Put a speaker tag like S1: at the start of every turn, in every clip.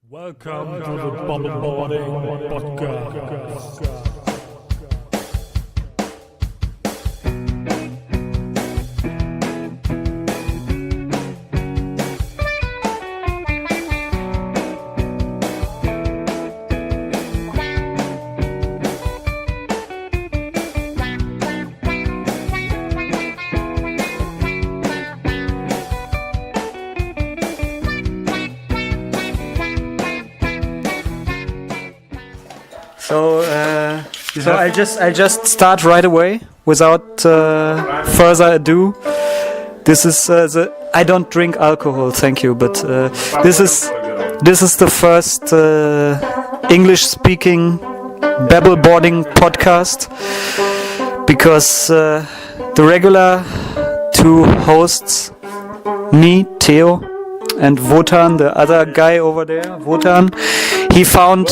S1: Welcome to the Babbleboarding Podcast.
S2: So I'll just start right away without further ado. This is I don't drink alcohol, thank you, but this is the first English-speaking Babbleboarding podcast because the regular two hosts, me, Theo, and Wotan, the other guy over there, Wotan, he found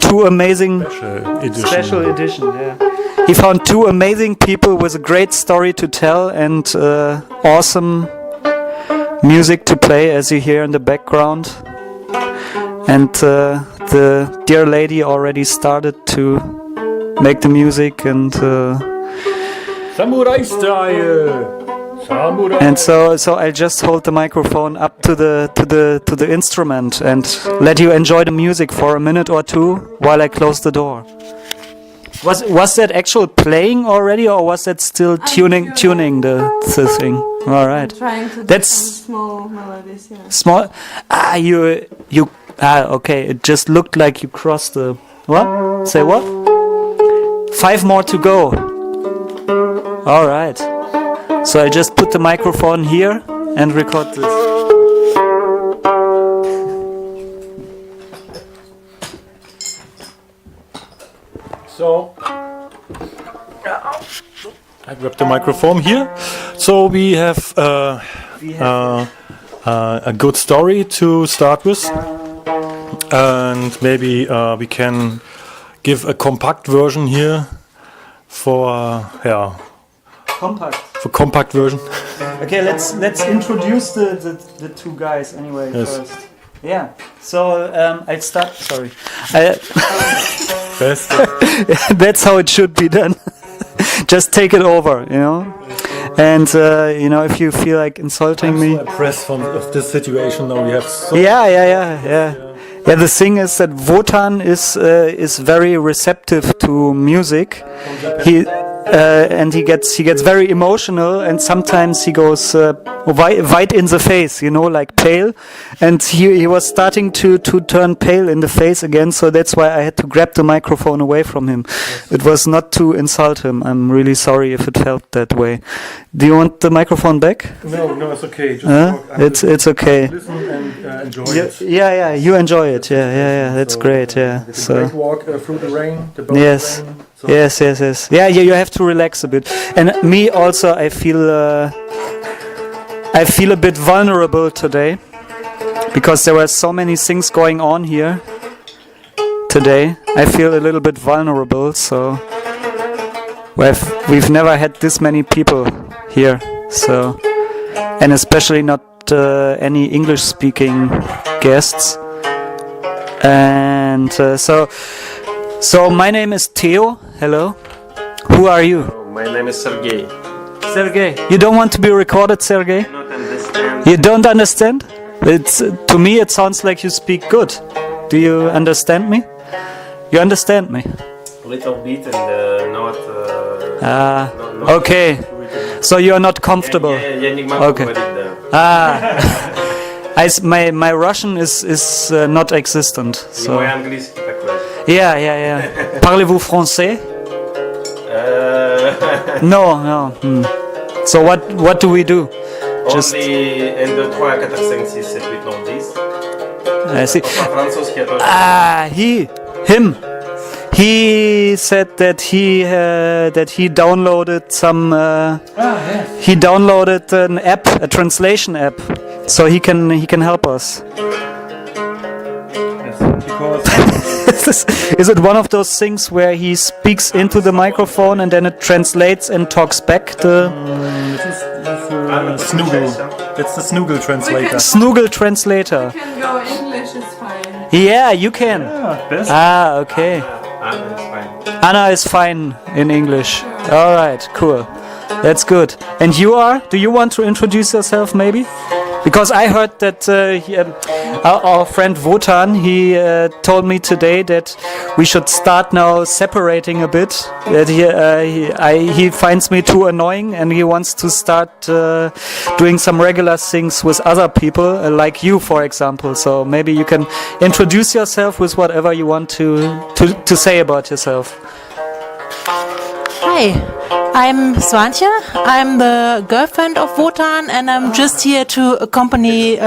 S2: two amazing special edition. Yeah. He found two amazing people with a great story to tell and awesome music to play, as you hear in the background. And the dear lady already started to make the music and
S1: Samurai style.
S2: And so I'll just hold the microphone up to the instrument and let you enjoy the music for a minute or two while I close the door. Was that actual playing already, or was that still tuning the thing? All right.
S3: I'm trying to do
S2: That's
S3: some small melodies. Yeah.
S2: Small. Okay. It just looked like you crossed the what? Say what? 5 more to go. All right. So I just put the microphone here and record this.
S1: So I grab the microphone here. So we have a good story to start with, and maybe we can give a compact version here for compact version.
S2: Okay, let's introduce the two guys anyway first. Yeah. So I'll start. Sorry.
S1: Best.
S2: That's how it should be done. Just take it over, you know. And if you feel like insulting me.
S1: I'm so impressed of this situation now. We have so.
S2: Yeah, the thing is that Wotan is very receptive to music. He gets very emotional, and sometimes he goes white in the face, like pale. And he was starting to turn pale in the face again, so that's why I had to grab the microphone away from him. It was not to insult him. I'm really sorry if it felt that way. Do you want the microphone back?
S1: No, it's okay. Just
S2: it's okay.
S1: Listen and enjoy it.
S2: Yeah, you enjoy it. Yeah, that's great. Yeah.
S1: It's a great walk through the rain.
S2: Yes.
S1: Rain, so.
S2: Yes. Yeah, you have to relax a bit. And me also, I feel a bit vulnerable today because there were so many things going on here today. I feel a little bit vulnerable. So we've never had this many people here. So, and especially not any English-speaking guests. And so my name is Theo. Hello. Who are you?
S4: My name is Sergey.
S2: Sergey. You don't want to be recorded, Sergey?
S4: I don't understand.
S2: You don't understand? To me it sounds like you speak good. Do you understand me? You understand me?
S4: Little bit and not.
S2: Okay. So you are not comfortable.
S4: Я не могу
S2: Okay.
S4: говорить, да.
S2: My Russian is not existent.
S4: И
S2: So.
S4: мой английский такой.
S2: Yeah. Parlez-vous français? No. So what do we do? Just
S4: Only 1, 2, 3, 4, 5, 6, 7, 8, 9, 10.
S2: I see.
S4: По-французски я тоже.
S2: Him. He said that he downloaded some. He downloaded an app, a translation app, so he can help us.
S1: Yes, because
S2: Is it one of those things where he speaks into the microphone and then it translates and talks back?
S1: this Snoogle. That's the Snoogle translator.
S2: Snoogle translator.
S3: You can go English, it's fine.
S2: Yeah, you can.
S1: Best.
S2: Ah, okay.
S4: Anna is fine.
S2: Anna is fine in English. All right, cool. That's good. And you are? Do you want to introduce yourself, maybe? Because I heard that our friend Wotan, he told me today that we should start now separating a bit. That he finds me too annoying, and he wants to start doing some regular things with other people, like you, for example. So maybe you can introduce yourself with whatever you want to say about yourself.
S5: Hi, I'm Swantje. I'm the girlfriend of Wotan, and I'm just here to accompany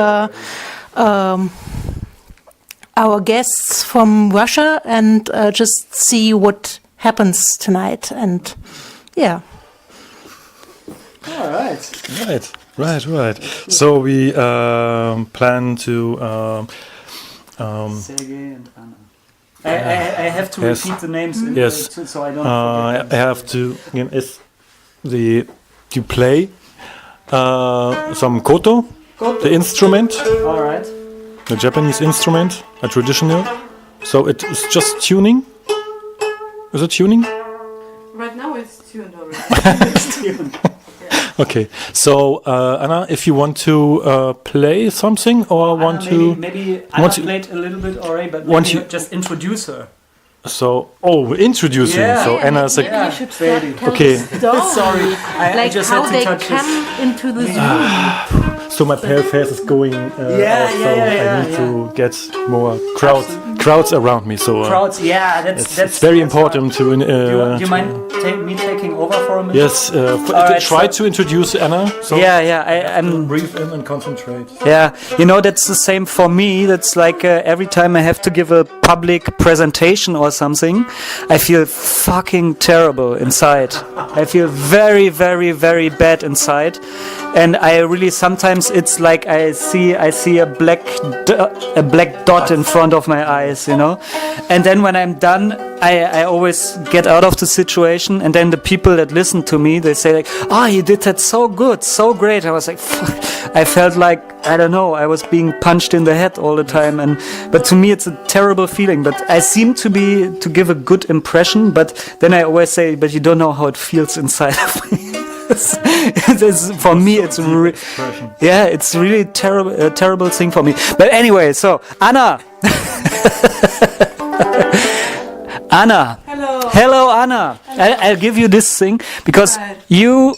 S5: our guests from Russia and just see what happens tonight. And yeah.
S2: All right.
S1: Right. So we plan to.
S2: Sergey and Anna. I have to
S1: Yes.
S2: repeat the names so I don't forget.
S1: I have to. You play some koto, the instrument,
S2: All right.
S1: the Japanese instrument, a traditional. So it is just tuning. Is it tuning?
S3: Right now it's tuned already.
S1: Okay. So Anna, if you want to play something or want to.
S2: Maybe
S1: want
S2: I
S1: to-
S2: played a little bit already, but
S1: Want
S2: maybe
S1: you-
S2: just introduce her.
S1: So, introducing.
S2: Yeah.
S1: So Anna is a.
S5: You should start telling
S1: Okay.
S5: the story.
S2: Sorry, I
S5: Like
S2: just
S5: how
S2: had to
S5: they
S2: touch
S5: come
S2: this.
S5: into the zoo.
S1: So my pale face is going out, so I need to get more crowds around me. So
S2: Crowds, yeah, that's
S1: it's very important to.
S2: Do you mind me taking over for a minute?
S1: Yes,
S2: right,
S1: try
S2: so-
S1: to introduce Anna. So
S2: I'm.
S1: breathe in and concentrate.
S2: Yeah, that's the same for me. That's like every time I have to give a public presentation or something, I feel fucking terrible inside. I feel very, very, very bad inside, and I really sometimes it's like I see a black dot in front of my eyes, And then when I'm done, I always get out of the situation, and then the people that listen to me, they say like, "Oh, you did that so good, so great." I was like, fuck. I felt like, I don't know, I was being punched in the head all the time, but to me it's a terrible feeling. But I seem to give a good impression, but then I always say, but you don't know how it feels inside of me. For me, it's it's really a terrible thing for me. But anyway, so Anna. Anna. Hello, Anna. I'll give you this thing because
S3: Right.
S2: you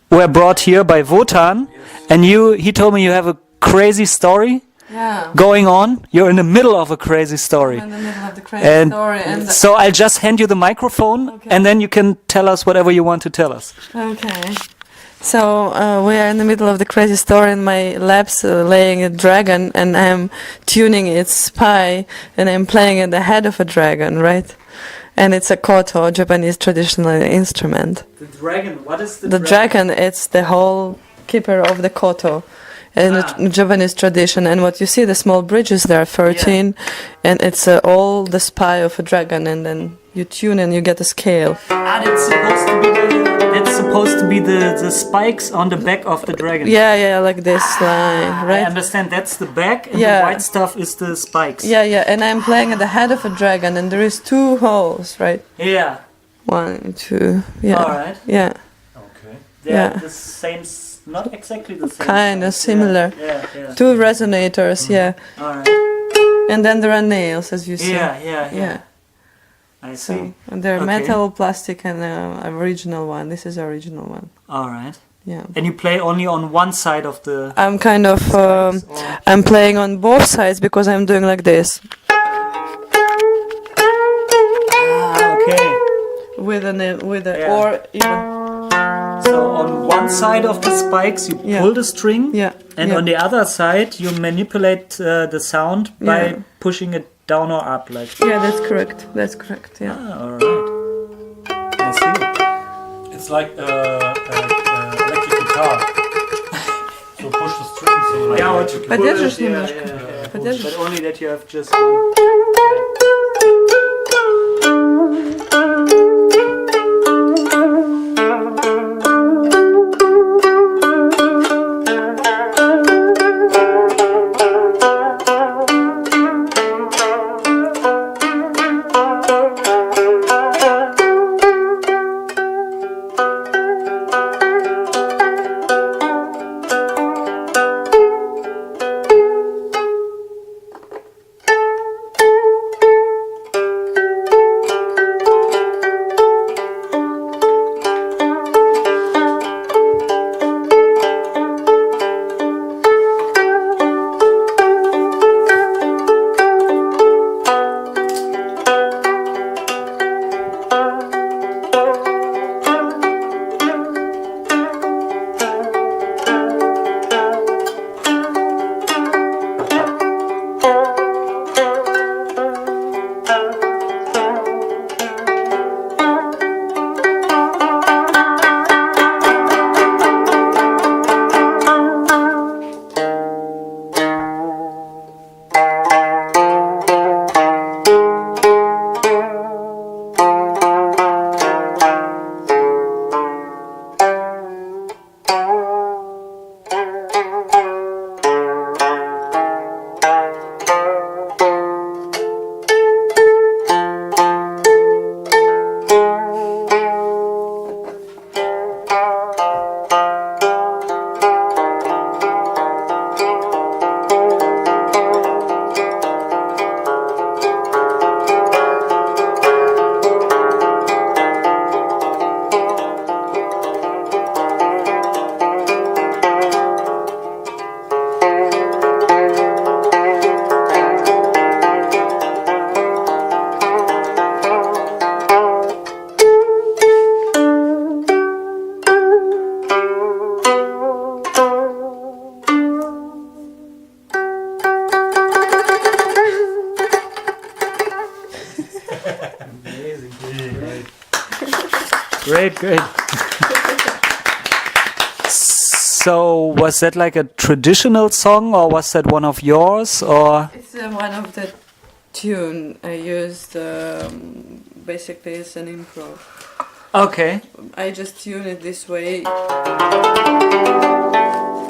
S2: were brought here by Wotan, and he told me you have a crazy story
S3: Yeah.
S2: going on. You're in the middle of a crazy story.
S3: I'm in the middle of the crazy
S2: And
S3: story, and
S2: so I'll just hand you the microphone,
S3: Okay.
S2: and then you can tell us whatever you want to tell us.
S3: okay. So we are in the middle of the crazy story, and my lab's laying a dragon, and I'm tuning its spy, and I'm playing at the head of a dragon, right? And it's a koto, Japanese traditional instrument.
S2: The dragon, what is
S3: The dragon, it's the whole keeper of the koto. In the Japanese tradition, and what you see, the small bridges, there are 13, and it's all the spy of a dragon, and then you tune and you get a scale.
S2: That's supposed to be the spikes on the back of the dragon.
S3: Yeah, like this line,
S2: I
S3: right?
S2: understand that's the back, and
S3: Yeah.
S2: the white stuff is the spikes.
S3: Yeah, and I'm playing at the head of a dragon, and there is 2 holes, right?
S2: Yeah.
S3: 1, 2, yeah.
S2: All right.
S3: Yeah,
S2: Okay.
S3: Yeah.
S2: The same, not exactly the same.
S3: kind of
S2: size.
S3: similar.
S2: Yeah.
S3: 2 resonators, yeah.
S2: All right.
S3: And then there are nails, as you see.
S2: Yeah. I see.
S3: So, and they're
S2: Okay.
S3: metal, plastic, and original one. This is original one.
S2: All right.
S3: Yeah.
S2: And you play only on one side of the.
S3: I'm kind of I'm playing on both sides because I'm doing like this
S2: Okay.
S3: with a
S2: Yeah.
S3: or even
S2: So on one side of the spikes you
S3: Yeah.
S2: pull the string, and
S3: yeah.
S2: on the other side you manipulate the sound by
S3: Yeah.
S2: pushing it down or up, like.
S3: Yeah, that's correct. Yeah.
S2: All right. I see.
S1: It's like electric guitar. So push the strings. So
S2: Yeah, what you
S3: Подержишь
S2: pull it,
S3: немножко?
S2: yeah.
S3: Подержишь?
S2: But only that you have just one. Great. So was that like a traditional song, or was that one of yours, or?
S3: It's one of the tune I used. Basically, it's an improv.
S2: Okay.
S3: I just tune it this way.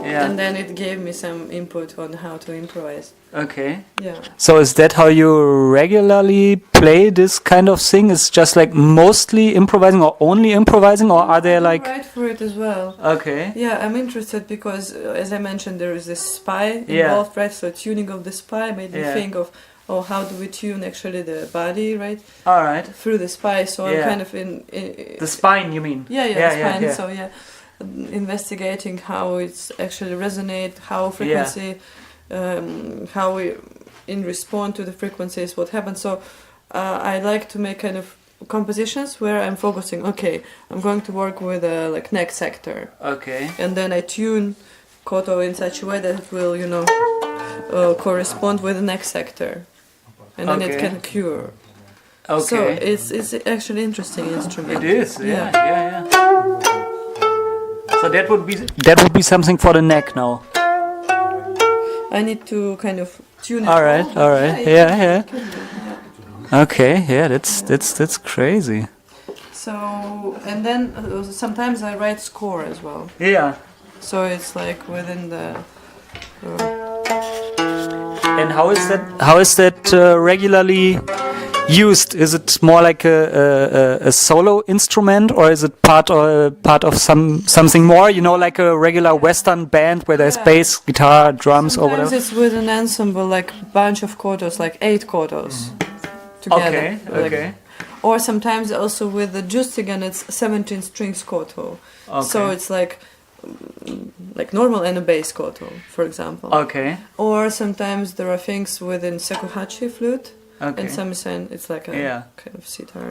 S2: Yeah.
S3: And then it gave me some input on how to improvise.
S2: Okay.
S3: Yeah.
S2: So is that how you regularly play this kind of thing? It's just like mostly improvising or only improvising, or are there like...
S3: I write for it as well.
S2: Okay.
S3: Yeah, I'm interested because, as I mentioned, there is this spy
S2: Yeah.
S3: involved, right? So tuning of the spy made me
S2: Yeah.
S3: think of, how do we tune actually the body, right?
S2: All right.
S3: Through the spy. So I'm
S2: Yeah.
S3: kind of in
S2: The spine, you mean?
S3: Yeah, the spine.
S2: Yeah.
S3: So investigating how it's actually resonate, how frequency, how we in respond to the frequencies, what happens. So I like to make kind of compositions where I'm focusing. Okay, I'm going to work with a like neck sector.
S2: Okay.
S3: And then I tune koto in such a way that it will, correspond with the next sector, and then it
S2: Okay.
S3: can cure.
S2: Okay.
S3: So it's actually interesting instrument.
S2: It is. Yeah. So that would be something for the neck now.
S3: I need to kind of tune it.
S2: All right. Yeah.
S3: Can do,
S2: Okay. Yeah. That's crazy.
S3: So and then sometimes I write score as well.
S2: Yeah.
S3: So it's like within the.
S2: And how is that regularly used? Is it more like a solo instrument, or is it part of something more? Like a regular Western band where there's bass, guitar, drums, or
S3: Sometimes
S2: whatever.
S3: it's with an ensemble, like a bunch of kotos, like 8 kotos together.
S2: Okay.
S3: Or sometimes also with the Justigan, it's 17 strings koto. So it's like normal and a bass koto, for example.
S2: Okay.
S3: Or sometimes there are things within shakuhachi flute.
S2: Okay.
S3: And samisen, it's like a kind of sitar.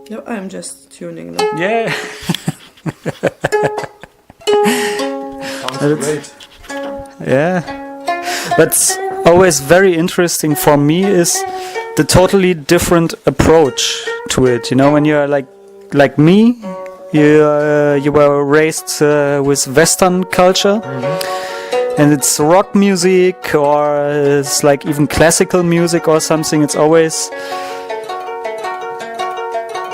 S3: Yeah, I'm just tuning them.
S2: Yeah.
S1: Sounds great.
S2: Yeah. What's always very interesting for me is the totally different approach to it. When you're like me, you were raised with Western culture, and it's rock music, or it's like even classical music or something. It's always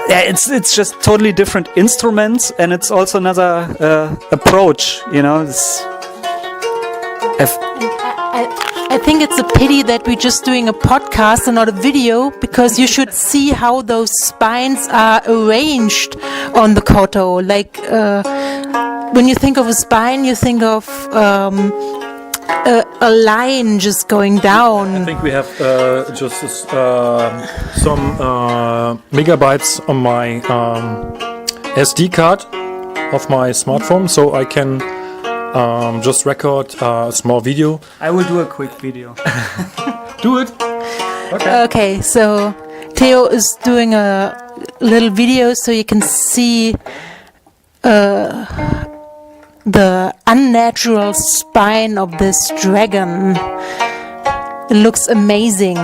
S2: it's just totally different instruments, and it's also another approach.
S5: I think it's a pity that we're just doing a podcast and not a video, because you should see how those spines are arranged on the koto. Like when you think of a spine, you think of a line just going down.
S1: I think we have just some megabytes on my SD card of my smartphone, so I can just record a small video.
S2: I will do a quick video.
S1: Do it.
S5: Okay, so Theo is doing a little video so you can see the unnatural spine of this dragon. It looks amazing.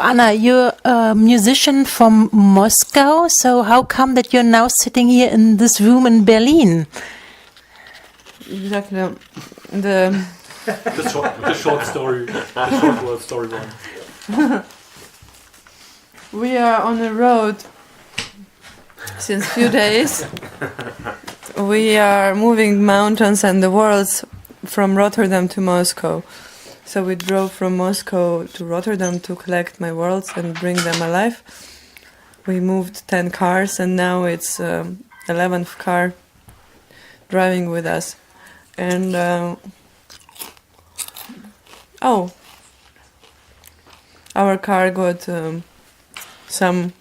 S5: Anna, you're a musician from Moscow, so how come that you're now sitting here in this room in Berlin?
S3: Exactly.
S1: The short story. The short word story one.
S3: We are on the road since few days. We are moving mountains and the worlds from Rotterdam to Moscow. So we drove from Moscow to Rotterdam to collect my worlds and bring them alive. We moved 10 cars and now it's 11th car driving with us. And our car got some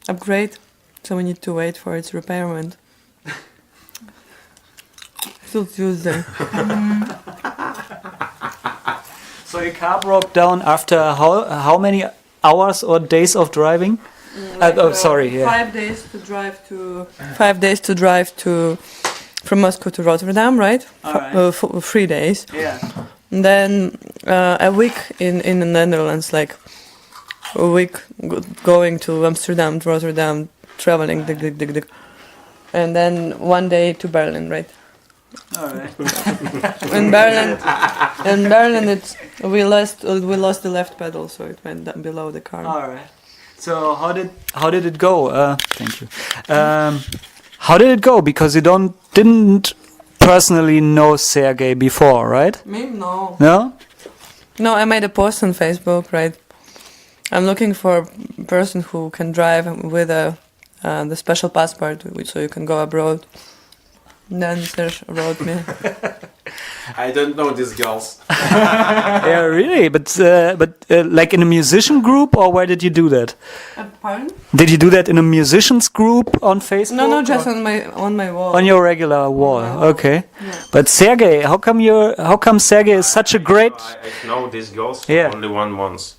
S3: upgrade, so we need to wait for its repairment. Till Tuesday.
S2: So your car broke down after how many hours or days of driving?
S3: 5 days to drive to 5 days to drive to from Moscow to Rotterdam, right?
S2: All right.
S3: 3 days.
S2: Yeah.
S3: And then a week in the Netherlands, like a week going to Amsterdam, to Rotterdam, traveling, and then 1 day to Berlin, right?
S2: All right.
S3: In Berlin, we lost the left pedal, so it went down below the car.
S2: All right. So how did it go? Thank you. How did it go? Because you didn't personally know Sergey before, right?
S3: Me? No.
S2: No?
S3: No, I made a post on Facebook, right? I'm looking for a person who can drive with the special passport, so you can go abroad. Then Serge wrote me.
S4: I don't know these girls.
S2: Yeah, really? But like in a musician group, or where did you do that?
S3: Pardon?
S2: Did you do that in a musicians group on Facebook?
S3: No, just
S2: or?
S3: on my wall.
S2: On your regular wall. Okay.
S3: Yeah.
S2: But Sergey, how come Sergey is such a great?
S4: I know these girls
S2: Yeah.
S4: only 1 month.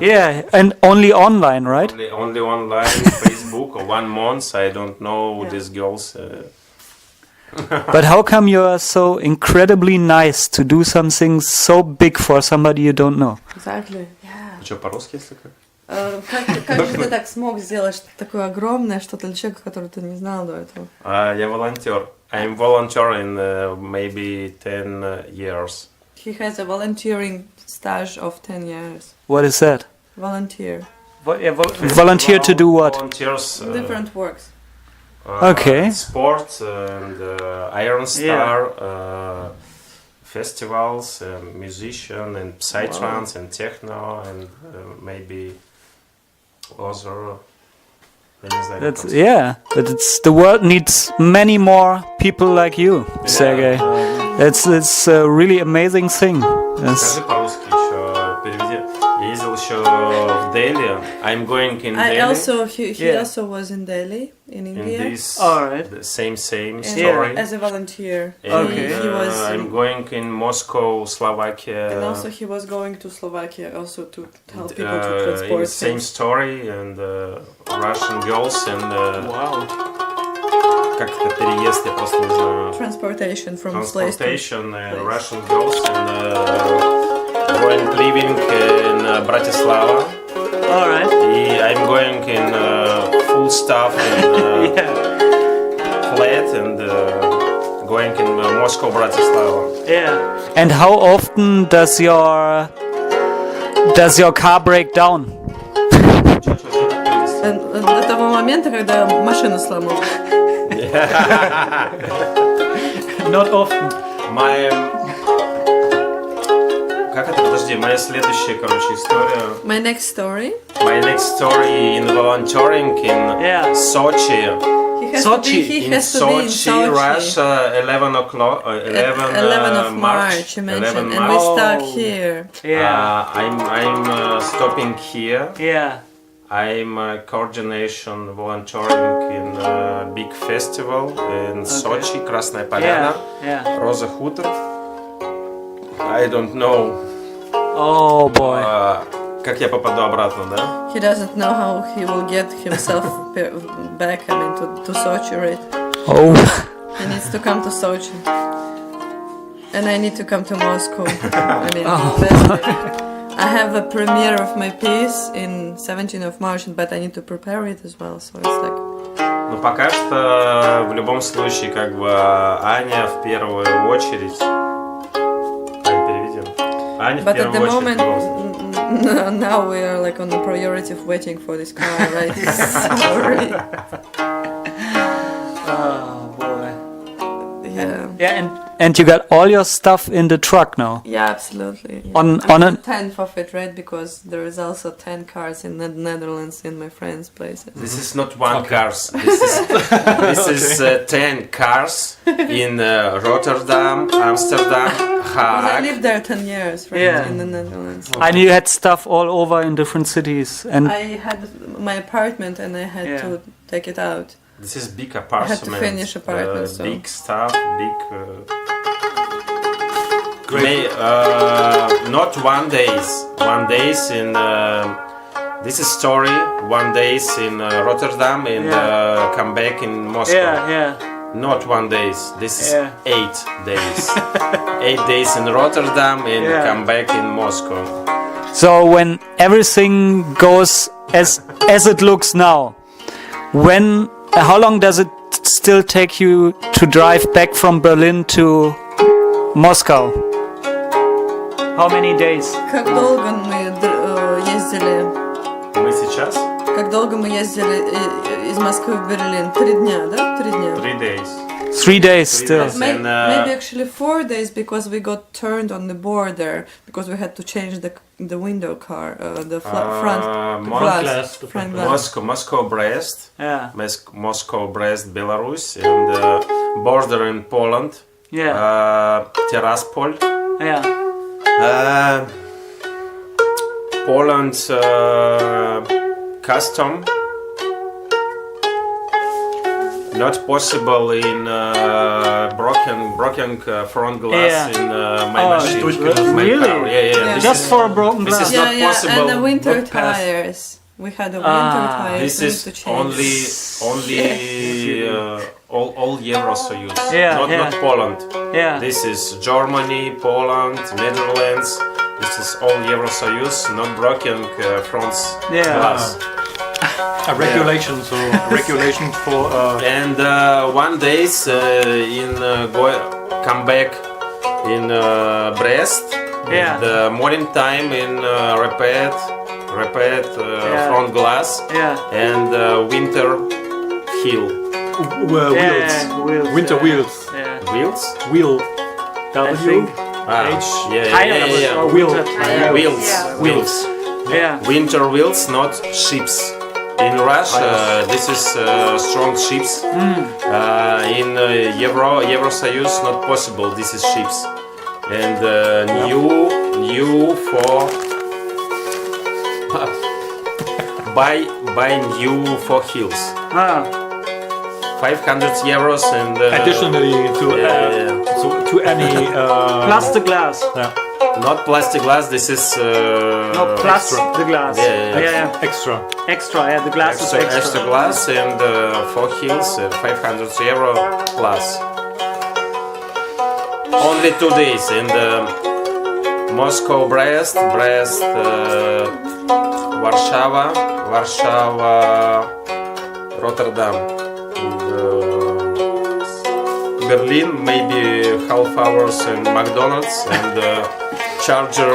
S2: Yeah, and only online, right?
S4: Only online, Facebook, or 1 month. I don't know these girls.
S2: But how come you are so incredibly nice to do something so big for somebody you don't know?
S3: Exactly. Yeah.
S4: Что, по-русски, если как?
S3: Как же ты так смог сделать такое огромное что-то для человека, который ты не знал до этого?
S4: Я волонтер. I'm volunteer in maybe 10 years.
S3: He has a volunteering stage of 10 years.
S2: What is that?
S3: Volunteer.
S2: Volunteer to do what?
S4: Volunteers.
S3: Different works.
S2: Okay.
S4: Sports and Iron Star festivals, musician and psytrance and techno and maybe other things like that.
S2: But the world needs many more people like you, Sergey. It's a really amazing thing.
S4: Скажи по-русски еще, переведи. Я ездил еще в Дели. I'm going in Delhi.
S3: He also was in Delhi, in India.
S4: In this
S2: Alright.
S4: same
S3: And
S4: story.
S3: as a volunteer.
S4: And,
S2: Okay.
S3: He was,
S4: I'm going in Moscow, Slovakia.
S3: and also he was going to Slovakia also to help people to transport
S4: same
S3: things.
S4: story and Russian girls and
S2: Wow.
S4: как это переезд, я просто не знаю.
S3: Transportation from place to
S4: Transportation and
S3: place.
S4: Russian girls and going living in Bratislava.
S2: Alright.
S4: I'm going in full stuff in flat and going in Moscow, Bratislava.
S2: Yeah. And how often does your car break down?
S3: До того момента, когда машину сломал.
S2: Not often.
S4: Как это? Подожди, моя следующая, история.
S3: My next story.
S4: My next story in volunteering in Sochi.
S3: He has
S2: Sochi.
S3: to be
S4: In
S3: in
S4: Sochi,
S3: Sochi.
S4: Russia, 11 o'clock,
S3: 11 of March, you mentioned,
S4: 11
S3: and we stuck here.
S2: Yeah.
S4: I'm stopping here.
S2: Yeah.
S4: I'm coordination volunteering in a big festival in Sochi, Красная Поляна,
S2: Yeah.
S4: Роза Хутор. I don't know.
S2: Oh boy.
S4: Как я попаду обратно, да?
S3: He doesn't know how he will get himself back, to Sochi, right?
S2: Oh.
S3: He needs to come to Sochi. And I need to come to Moscow. I have a premiere of my piece in 17th of March, but I need to prepare it as well, so it's like...
S4: Ну, пока что, в любом случае, как бы, Аня в первую очередь... Аня, переведем. Аня в
S3: But at the
S4: первую очередь...
S3: moment, now we are like on the priority of waiting for this car, right? Sorry.
S2: Oh boy.
S3: Yeah.
S2: Yeah, and you got all your stuff in the truck now.
S3: Yeah, absolutely. Yeah.
S2: On
S3: I'm
S2: a
S3: 10th of it, right? Because there is also 10 cars in the Netherlands in my friends' places.
S4: This is not one cars. This is 10 cars in Rotterdam, Amsterdam,
S3: Because I
S4: Hague.
S3: lived there 10 years, right?
S2: Yeah.
S3: In the Netherlands.
S2: and you had stuff all over in different cities, and
S3: I had my apartment and I had
S2: Yeah.
S3: to take it out.
S4: This is big
S3: I
S4: apartment.
S3: had to finish apartment, so...
S4: Big stuff, big.
S1: Great.
S4: Not 1 days. 1 days in. This is story. 1 days in Rotterdam and come back in Moscow.
S2: yeah.
S4: Not 1 days. This is
S2: Yeah.
S4: 8 days. 8 days in Rotterdam and
S2: Yeah.
S4: come back in Moscow.
S2: So when everything goes as it looks now, how long does it still take you to drive back from Berlin to Moscow? How many days?
S3: Как долго мы ездили?
S4: Мы сейчас?
S3: Как долго мы ездили из Москвы в Берлин? 3 дня, да? 3 дня.
S4: 3 days.
S2: 3 days still.
S4: days.
S3: Maybe,
S4: And,
S3: maybe actually 4 days because we got turned on the border because we had to change the window car, the front glass. Front glass.
S4: Moscow, Brest.
S2: Yeah.
S4: Moscow, Brest, Belarus, and border in Poland.
S2: Yeah.
S4: Tiraspol.
S2: Yeah.
S4: Poland's custom. Not possible in broken front glass
S2: Yeah.
S4: in my machine. My
S2: really?
S4: car. Yeah. This
S2: Just
S4: is-
S2: for a broken
S4: this
S2: glass.
S4: is not possible.
S3: And the winter
S4: not pass.
S3: tires. We had a winter tires.
S4: This
S3: we
S4: is
S3: need to change.
S4: only all Eurosoyuz.
S2: Yeah,
S4: not
S2: yeah.
S4: Poland.
S2: Yeah.
S4: This is Germany, Poland, Netherlands. This is all Eurosoyuz, not broken fronts
S2: Yeah.
S4: glass.
S1: A regulation, so regulation for
S4: And 1 days come back in Brest.
S2: Yeah.
S4: The morning time in repair front glass.
S2: Yeah.
S4: And winter heel
S1: wheels.
S2: Wheels.
S1: Winter
S2: Yeah.
S1: wheels.
S2: Yeah.
S4: wheels.
S1: Wheel.
S2: I think.
S4: Yeah.
S1: Wheel.
S4: Wheels.
S2: Yeah.
S4: Wheels.
S2: Yeah.
S4: Winter wheels, not ships. In Russia, this is strong ships. In Eurosoyuz, not possible. This is ships. And new for buy new for heels. 500 euros and
S1: Additionally to to any
S2: Plus the glass.
S4: not plastic glass. This is
S2: No, plus the glass.
S4: Yeah.
S1: extra.
S2: Extra. Yeah, the glass is extra.
S4: extra glass and for heels 500 euro plus. Only 2 days and Moscow, Brest, Warsaw, Rotterdam, and, Berlin maybe half hours in McDonald's and charger.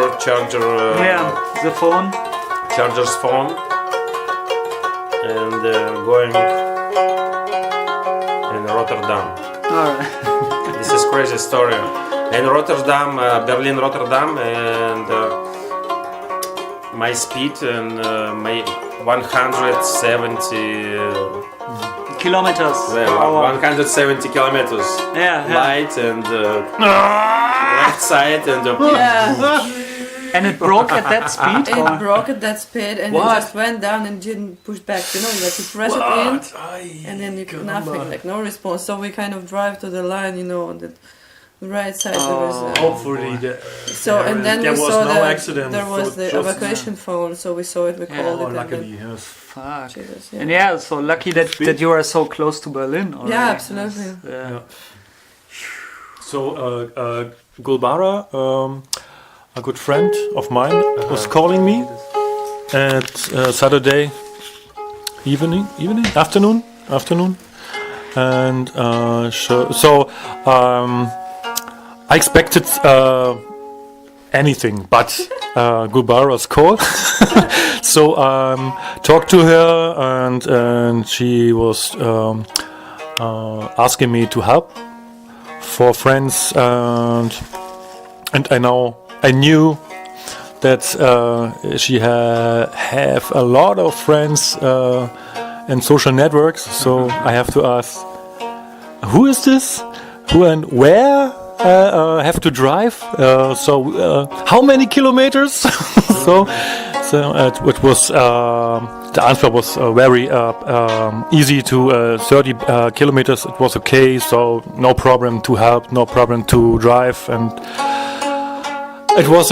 S2: Yeah, the phone.
S4: Charger's phone and going in Rotterdam.
S2: Alright.
S4: This is crazy story. In Rotterdam, Berlin, Rotterdam, and my speed and my 170
S2: Kilometers.
S4: well, 170 kilometers.
S2: Yeah.
S4: Light and left side and
S3: Yeah,
S2: And it broke at that speed?
S3: it
S2: or?
S3: broke at that speed and
S1: What?
S3: it just went down and didn't push back. You know, like you press it in and then you nothing, like no response. So we kind of drive to the line, you know, on the right side. There was,
S1: Hopefully,
S3: so and then
S1: there
S3: we
S1: was
S3: saw
S1: no
S3: that
S1: accident.
S3: there was
S1: so
S3: the
S1: just-
S3: evacuation phone, so we saw it. We called
S1: Oh,
S3: it.
S1: luckily, yes.
S2: Fuck.
S3: Jesus, yeah.
S2: And yeah, so lucky that you are so close to Berlin already.
S3: Yeah, absolutely.
S2: Yeah.
S1: So, Gulbara, a good friend of mine was calling me at Saturday afternoon, and I expected anything but Gulbara's call. So talked to her, and she was asking me to help for friends, and I knew that she have a lot of friends in social networks. So I have to ask, who is this? Who and where? Have to drive. How many kilometers? so it was the answer was very easy. To 30 kilometers, it was okay. So no problem to help, no problem to drive, and it was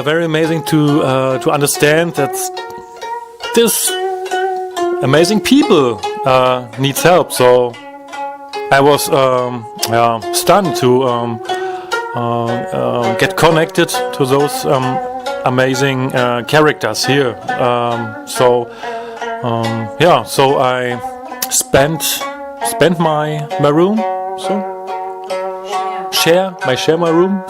S1: very amazing to understand that this amazing people needs help. So I was stunned to get connected to those amazing characters here. So I spent my room. So share my room.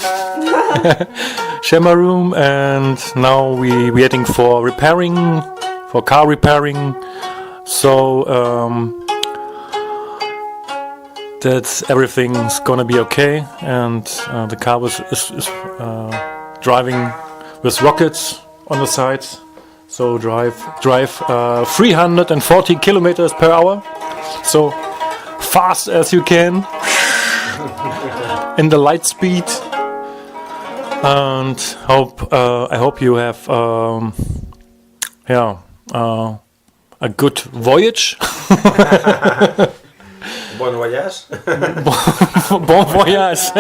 S1: Share my room, and now we waiting for car repairing. So that everything's gonna be okay, and the car is driving with rockets on the side. So drive 340 kilometers per hour, so fast as you can in the light speed. And I hope you have a good voyage.
S4: Bon voyage.
S1: Bon voyage.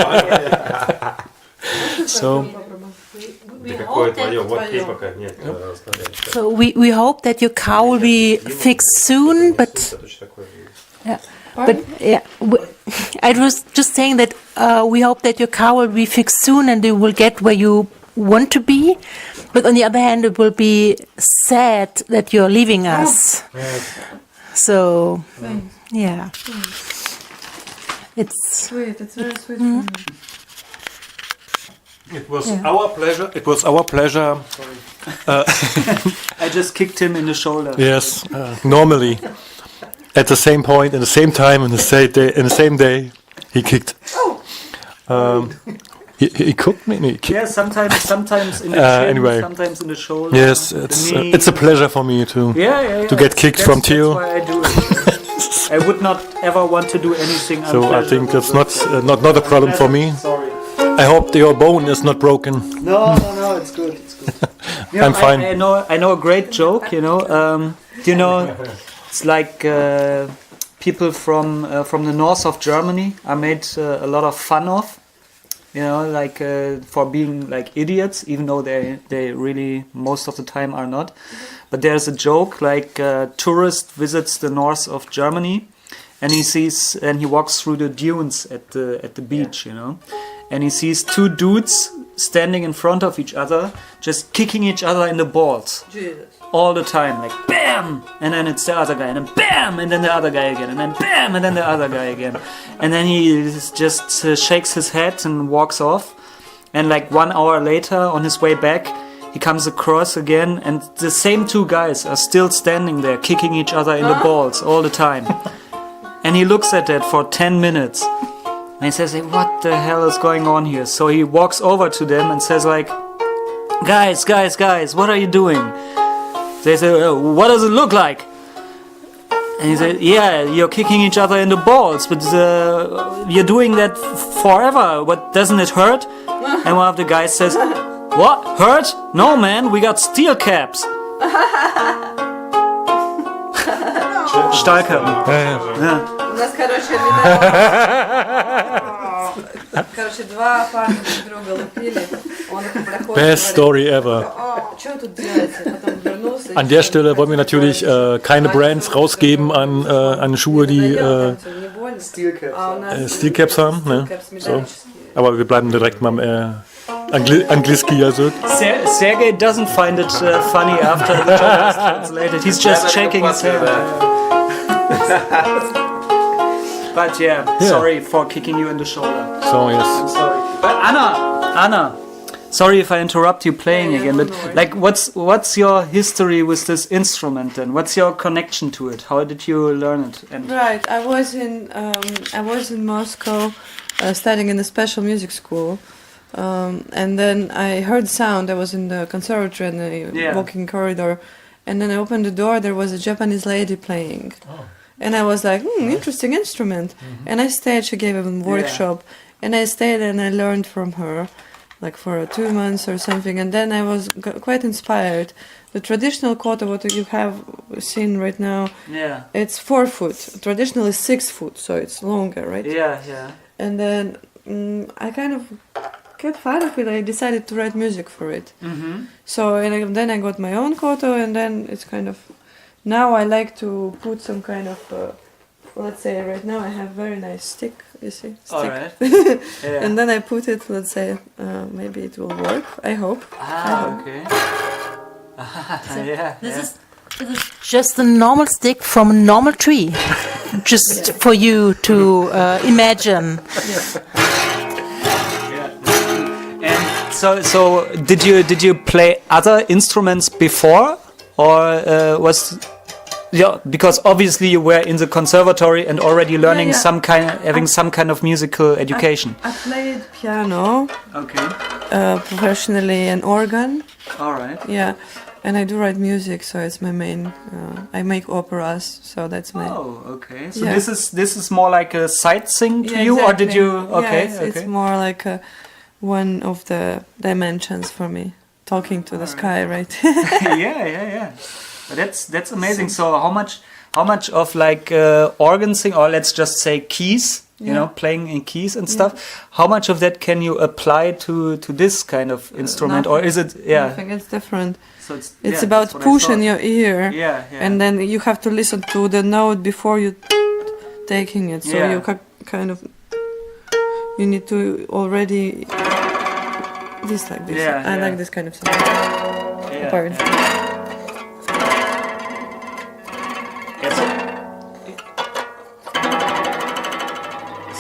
S1: So
S5: we hope that your car will be fixed soon, but I was just saying that we hope that your car will be fixed soon and you will get where you want to be. But on the other hand, it will be sad that you're leaving us. So, yeah. It's
S3: sweet. It's very sweet.
S1: It was our pleasure.
S2: I just kicked him in the shoulder.
S1: Yes, normally at the same point, in the same time, in the same day, he kicked. He cooked me.
S2: Yeah, sometimes in the chin,
S1: anyway.
S2: Sometimes in the shoulder.
S1: Yes, it's a pleasure for me to get kicked from Theo.
S2: That's why I do it. I would not ever want to do anything.
S1: So I think that's not a problem for me.
S2: Sorry.
S1: I hope your bone is not broken.
S2: No, it's good.
S1: I'm fine.
S2: I know a great joke. It's like people from the north of Germany are made a lot of fun of. For being like idiots, even though they really most of the time are not. But there's a joke like a tourist visits the north of Germany, and he walks through the dunes at the beach, and he sees two dudes standing in front of each other, just kicking each other in the balls.
S3: Jesus.
S2: All the time, like bam, and then it's the other guy, and then bam, and then the other guy again, and then bam, and then the other guy again, and then he just shakes his head and walks off, and like 1 hour later, on his way back, he comes across again, and the same two guys are still standing there, kicking each other in the balls all the time, and he looks at that for 10 minutes, and he says, hey, what the hell is going on here? So he walks over to them and says like, guys, what are you doing? They say, what does it look like? And he said, yeah, you're kicking each other in the balls, but you're doing that forever. What, doesn't it hurt? And one of the guys says, what, hurt? No, man, we got steel caps. Stahlkappen.
S3: Короче, два парня друг друга лупили, он их проходит.
S1: Best story ever.
S3: Что вы тут делаете? Потом вернулся.
S1: An der Stelle wollen wir natürlich keine Brands rausgeben an Schuhe, die
S2: Steel Caps
S1: Steel Caps haben. Ne? So. Aber wir bleiben direkt mal Angliski jazyk.
S2: Sergey doesn't find it funny after the joke is translated. He's just shaking his head. But yeah, sorry for kicking you in the shoulder.
S1: So yes.
S2: I'm sorry. But Anna, sorry if I interrupt you playing again. But like, what's your history with this instrument then? What's your connection to it? How did you learn it? And
S3: Right, I was in Moscow studying in a special music school, and then I heard sound. I was in the conservatory and the walking corridor, and then I opened the door. There was a Japanese lady playing, and I was like, interesting instrument. And I stayed. She gave a workshop, and I stayed and I learned from her, like for 2 months or something. And then I was quite inspired. The traditional koto, what you have seen right now, it's 4 foot. Traditional is 6 foot, so it's longer, right?
S2: Yeah.
S3: And then I kind of get fond of it. I decided to write music for it. So then I got my own koto, and then it's kind of, now I like to put some kind of, let's say right now I have very nice stick, you see? Stick.
S2: All right.
S3: And then I put it, let's say, maybe it will work, I hope.
S2: Okay.
S5: This is just a normal stick from a normal tree, just for you to imagine.
S2: And so did you play other instruments before, or because obviously you were in the conservatory and already learning some kind of musical education.
S3: I played piano,
S2: Okay.
S3: Professionally, and organ.
S2: All right.
S3: Yeah. And I do write music, so it's my main. I make operas, so that's my.
S2: Oh, okay. So this is more like a side thing to you,
S3: exactly.
S2: or did you? Okay,
S3: It's more like one of the dimensions for me, talking to the sky, right?
S2: yeah. But that's amazing. So how much of like organ thing, or let's just say keys, you know, playing in keys and stuff. How much of that can you apply to this kind of instrument, or is it? Yeah,
S3: I think it's different.
S2: So
S3: it's about pushing your ear, and then you have to listen to the note before you taking it. So you kind of you need to already this like this. I like this kind of thing. Part.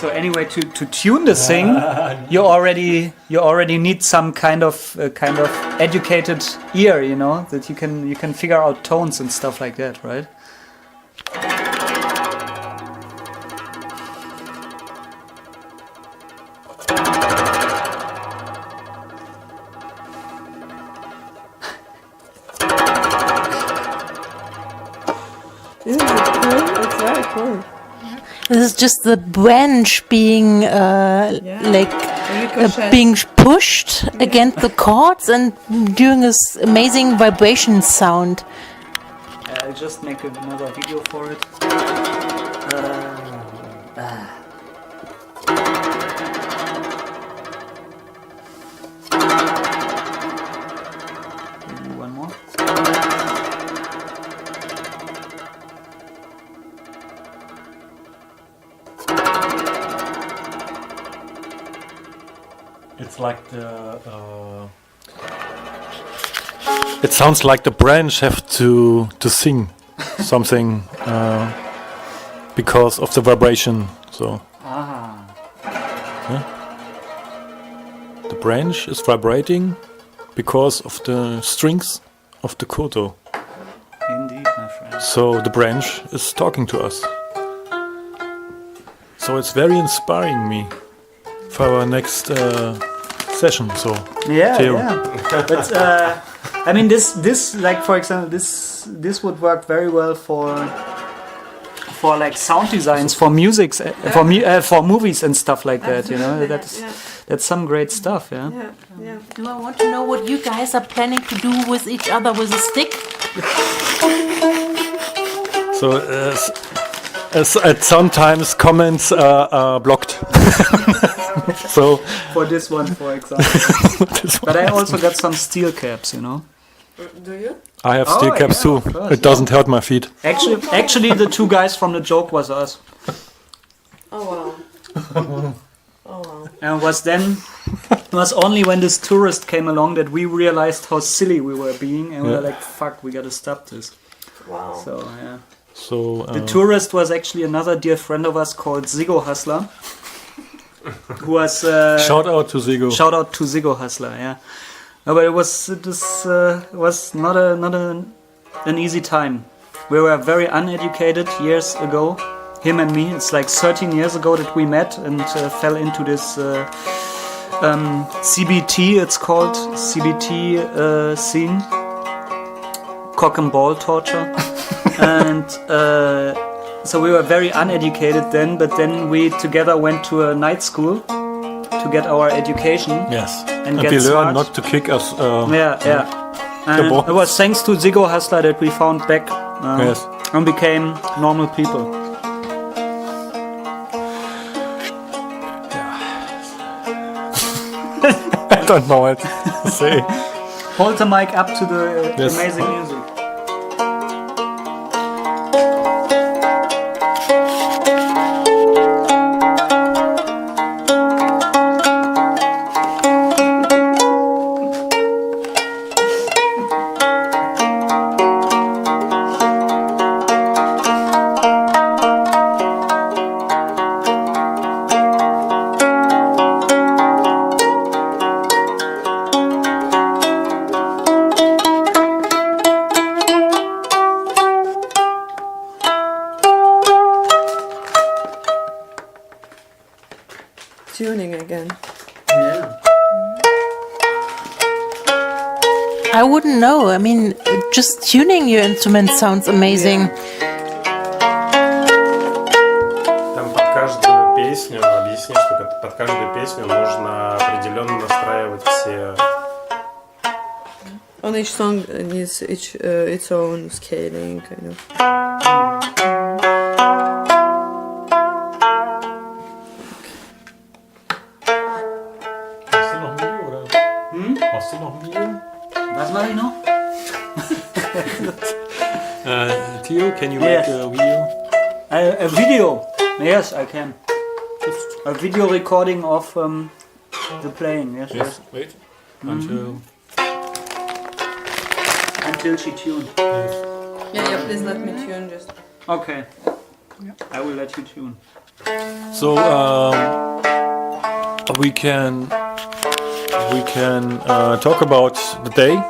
S2: So anyway, to tune the thing, you already need some kind of educated ear, you know, that you can figure out tones and stuff like that, right?
S3: Isn't it cool? It's very cool.
S5: This is just the branch being being pushed against the chords and doing this amazing vibration sound.
S2: I'll just make another video for it. Maybe one more.
S1: It's like it sounds like the branch have to sing something because of the vibration. So the branch is vibrating because of the strings of the koto.
S2: Indeed, my friend.
S1: So the branch is talking to us. So it's very inspiring me for our next session. So Theo.
S2: But I mean, this like for example, this would work very well for like sound designs for music, for movies and stuff like that. You know, that's some great stuff. Yeah.
S5: Do I want to know what you guys are planning to do with each other with a stick?
S1: So sometimes comments are blocked. So
S2: for this one, for example. But I also got some steel caps, you know.
S3: Do you?
S1: I have steel caps too.
S2: Course,
S1: it doesn't hurt my feet.
S2: Actually, the two guys from the joke was us.
S3: Oh wow. Oh wow.
S2: And was then It was only when this tourist came along that we realized how silly we were being, and we were like, "Fuck, we gotta stop this."
S4: Wow.
S2: So yeah.
S1: So
S2: The tourist was actually another dear friend of us called Zigo Hustler, who was
S1: shout out to Zigo.
S2: Shout out to Zigo Hustler, yeah. No, but it was not an easy time. We were very uneducated years ago, him and me. It's like 13 years ago that we met and fell into this CBT. It's called CBT scene, cock and ball torture, and. So we were very uneducated then, but then we together went to a night school to get our education.
S1: Yes,
S2: and
S1: we
S2: get
S1: learned
S2: smart.
S1: not to kick us.
S2: Yeah. And
S1: balls.
S2: it was thanks to Zigo Hustler that we found back
S1: Yes.
S2: and became normal people.
S1: I don't know what to say.
S2: Hold the mic up to the
S1: Yes.
S2: amazing music.
S3: Tuning again.
S2: Yeah.
S5: I wouldn't know. I mean, just tuning your instrument sounds amazing.
S4: Там под каждую песню, объясни, что под каждую песню нужно определенно настраивать все.
S3: On each song needs its own scaling, kind of.
S1: Hast du noch Video oder? Hast du noch Video?
S2: Was mache ich noch?
S1: Theo, can you
S2: Yes.
S1: make a video?
S2: A video. Yes, I can. A video recording of the playing. Yes.
S1: Yes. Wait. Until.
S2: Until she tuned.
S3: Yeah, please let me tune just.
S2: Okay. I will let you tune.
S1: So we can talk about the day.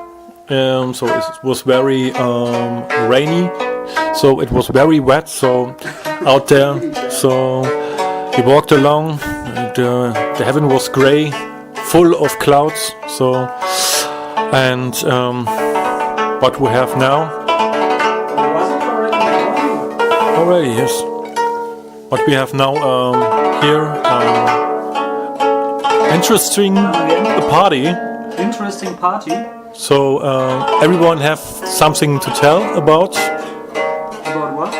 S1: So it was very rainy. So it was very wet. So out there. So we walked along. And, the heaven was grey, full of clouds. So and what we have now. Already, yes. What we have now here, interesting party.
S2: Interesting party.
S1: So everyone have something to tell about
S2: About what?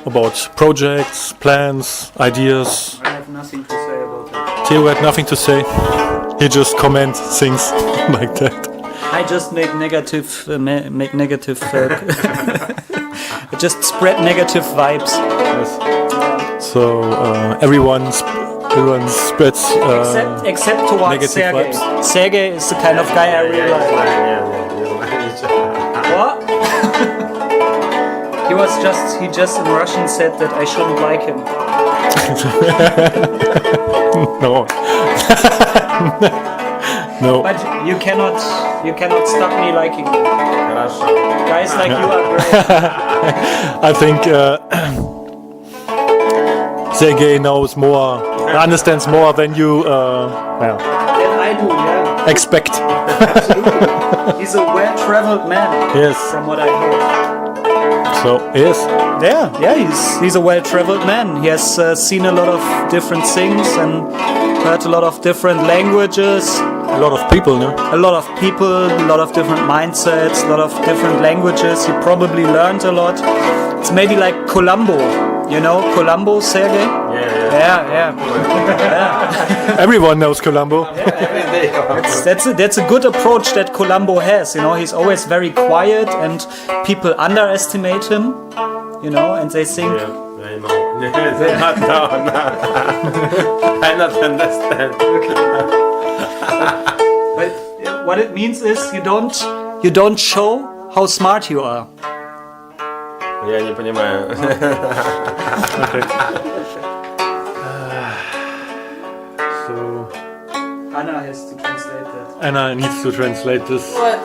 S1: about projects, plans, ideas.
S2: I have nothing to say about that.
S1: Theo had nothing to say. He just comment things like that.
S2: I just make negative, I just spread negative vibes.
S1: So everyone spreads.
S2: Except towards
S1: negative
S2: Sergey.
S1: vibes.
S2: Sergey is the kind of guy I really like. What? He just in Russian said that I shouldn't like him.
S1: No. No.
S2: But you cannot stop me liking you. Guys like you are great.
S1: I think Sergey knows more, understands more than you
S2: Than I do, yeah.
S1: expect.
S2: Absolutely. He's a well-traveled man.
S1: Yes.
S2: From what I heard.
S1: So yes.
S2: Yeah, he's a well-traveled man. He has seen a lot of different things and heard a lot of different languages.
S1: A lot of people, no?
S2: A lot of people, a lot of different mindsets, a lot of different languages. He probably learned a lot. It's maybe like Columbo. You know Columbo, Sergey? Yeah.
S1: Everyone knows Columbo.
S2: That's a good approach that Columbo has. You know, he's always very quiet and people underestimate him. you know, and they sing.
S4: Yeah, I know. No. I not understand.
S2: But what it means is you don't show how smart you are.
S4: Я не понимаю.
S1: So
S2: Anna has to translate that.
S1: Anna needs to translate this.
S3: What?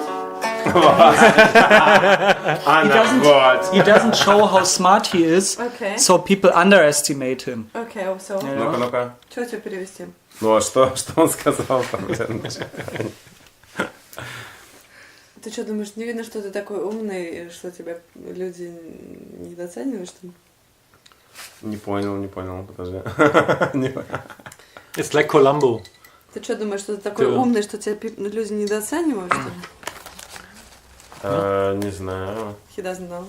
S2: He doesn't show how smart he is,
S3: Okay.
S2: so people underestimate him.
S3: Okay, so.
S2: You know?
S4: Ну-ка.
S3: Что тебе перевести?
S4: Ну а что он сказал?
S3: Ты что, думаешь, не видно, что ты такой умный, что тебя люди недооценивают, что ли?
S4: Не понял, подожди.
S1: It's like Columbo.
S3: Ты что, думаешь, что ты такой умный, что тебя люди недооценивают, что ли?
S4: Не знаю.
S3: He doesn't know.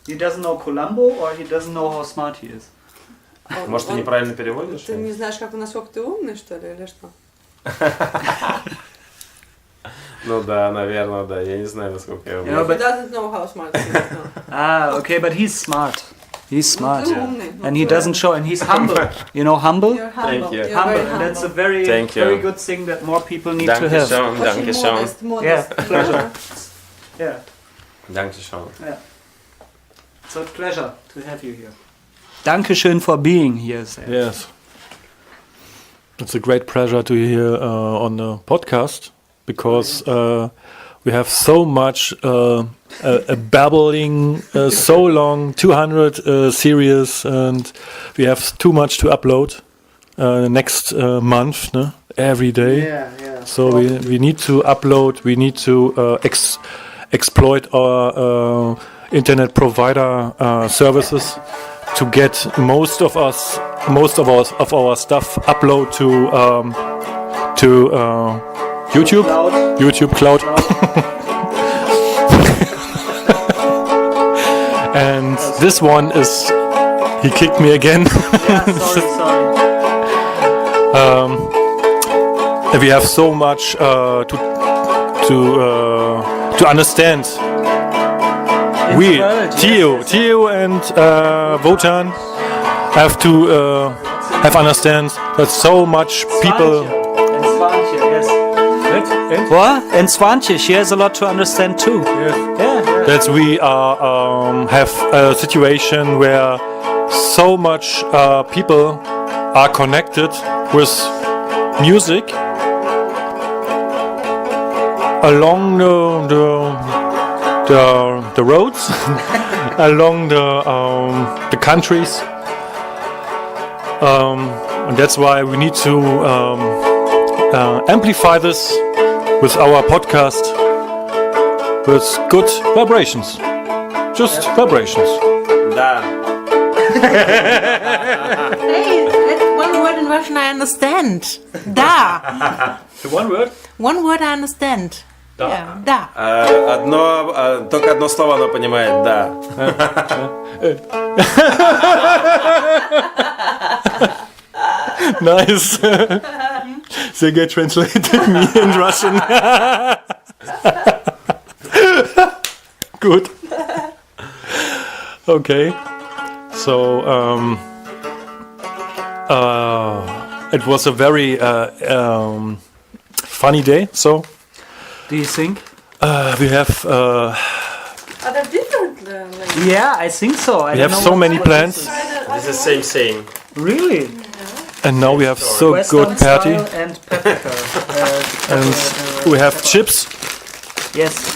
S2: He doesn't know Columbo, or he doesn't know how smart he is.
S4: Может, ты неправильно переводишь?
S3: Ты не знаешь, насколько ты умный, что ли, или что?
S4: Ну да, наверное, да. Я не знаю, насколько я
S2: You know,
S3: He
S2: but
S3: doesn't know how smart he is. No.
S2: okay, but he's smart. He's smart,
S3: Ты умный.
S2: and he doesn't show, and he's humble. You know, humble.
S3: You're humble.
S4: Thank you.
S3: You're
S2: Humble,
S3: very
S2: and that's a
S3: humble.
S2: very,
S4: Thank you.
S2: very good thing that more people need to have.
S4: Danke schön.
S3: Очень modest.
S2: Yeah, pleasure. Yeah,
S4: Danke schön.
S2: it's a pleasure to have you here. Dankeschön for being here, Sam.
S1: Yes. It's a great pleasure to hear on the podcast because we have so much a babbling, so long, 200 series, and we have too much to upload next month, no? Every day.
S2: Yeah.
S1: So we need to upload. We need to exploit our internet provider services to get most of our stuff upload to YouTube.
S2: Cloud.
S1: YouTube Cloud. And this one is, he kicked me again.
S2: Yeah, sorry.
S1: We have so much to understand. We,
S2: world,
S1: Theo and Wotan, have to understand that so much people.
S2: And Swantje, yes. What? And Swantje, she has a lot to understand too. Yeah.
S1: That we have a situation where so much people are connected with music along the roads, along the countries, and that's why we need to amplify this with our podcast with good vibrations, just vibrations.
S4: Да.
S5: Hey, that's one word in Russian I understand. Da.
S1: One word.
S5: One word I understand. Yeah, da.
S4: Только одно слово она понимает, да.
S1: Nice. Sergey translated me in Russian. Good. Okay. So it was a very funny day. So
S2: Do you think?
S1: we have
S3: Are there different languages?
S2: Yeah, I think so.
S1: we have so many plans,
S4: It's the same saying.
S2: Really?
S1: and now we have so
S2: Western
S1: good party,
S2: style and paprika.
S1: and we have chips.
S2: Yes.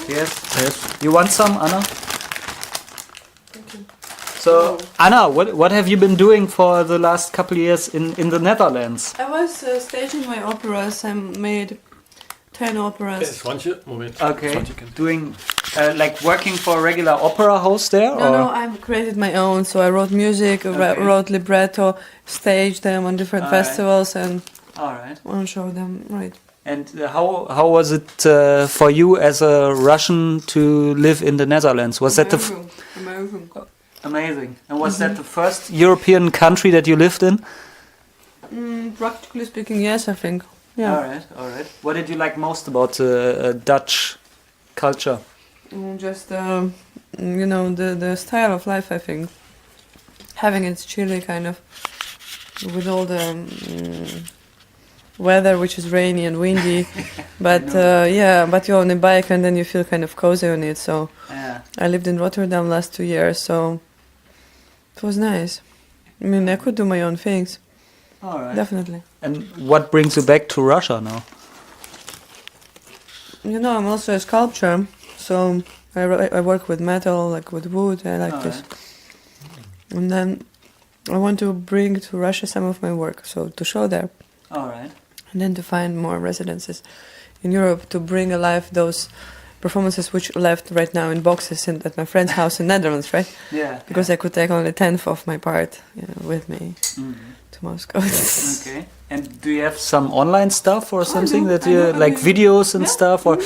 S2: You want some, Anna? So, Anna, what have you been doing for the last couple of years in the Netherlands?
S3: I was staging my operas. I made 10 operas.
S1: Swantje, moment.
S2: Okay, doing like working for a regular opera house there?
S3: No, I created my own. So I wrote music, wrote libretto, staged them on different
S2: Alright.
S3: festivals, and
S2: All right.
S3: want to show them. Right.
S2: And how was it for you as a Russian to live in the Netherlands? Was that
S3: Amazing.
S2: amazing? And was that the first European country that you lived in?
S3: Practically speaking, yes, I think. Yeah.
S2: All right. What did you like most about Dutch culture?
S3: Just the style of life, I think. Having it chilly kind of, with all the weather which is rainy and windy, but but you own a bike and then you feel kind of cozy on it. So I lived in Rotterdam last 2 years, so it was nice. I mean, I could do my own things.
S2: All right.
S3: Definitely.
S2: And what brings you back to Russia now?
S3: I'm also a sculptor, so I work with metal, like with wood. I like this. And then I want to bring to Russia some of my work, so to show there.
S2: All right.
S3: And then to find more residences in Europe to bring alive those performances which left right now in boxes at my friend's house in Netherlands, right?
S2: Yeah.
S3: Because I could take only 1/10 of my part with me to Moscow.
S2: Okay. And do you have some online stuff or something that you like videos and stuff, or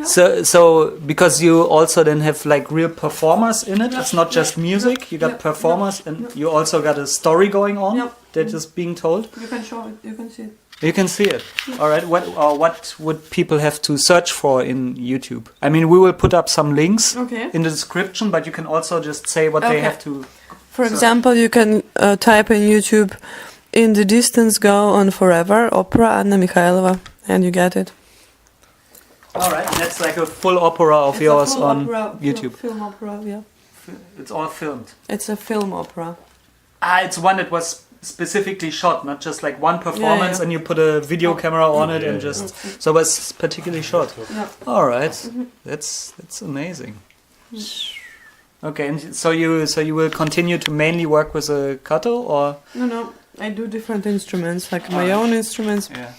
S2: so because you also then have like real performers in it? It's not just music. You got performers, and you also got a story going on that is being told.
S3: You can show it. You can see it.
S2: You can see it. All right. What would people have to search for in YouTube? I mean, we will put up some links in the description, but you can also just say what they have to.
S3: For example, you can type in YouTube "In the Distance Go On Forever" opera Anna Mikhailova, and you get it.
S2: All right. That's like a full opera of yours on YouTube.
S3: Film opera, yeah.
S2: It's all filmed.
S3: It's a film opera.
S2: It's one that was specifically shot, not just like one performance and you put a video camera on it and just so it was particularly shot.
S3: Yeah.
S2: All right, that's amazing. Okay, and so you will continue to mainly work with a kato, or
S3: No, I do different instruments, like my own instruments.
S2: Yeah.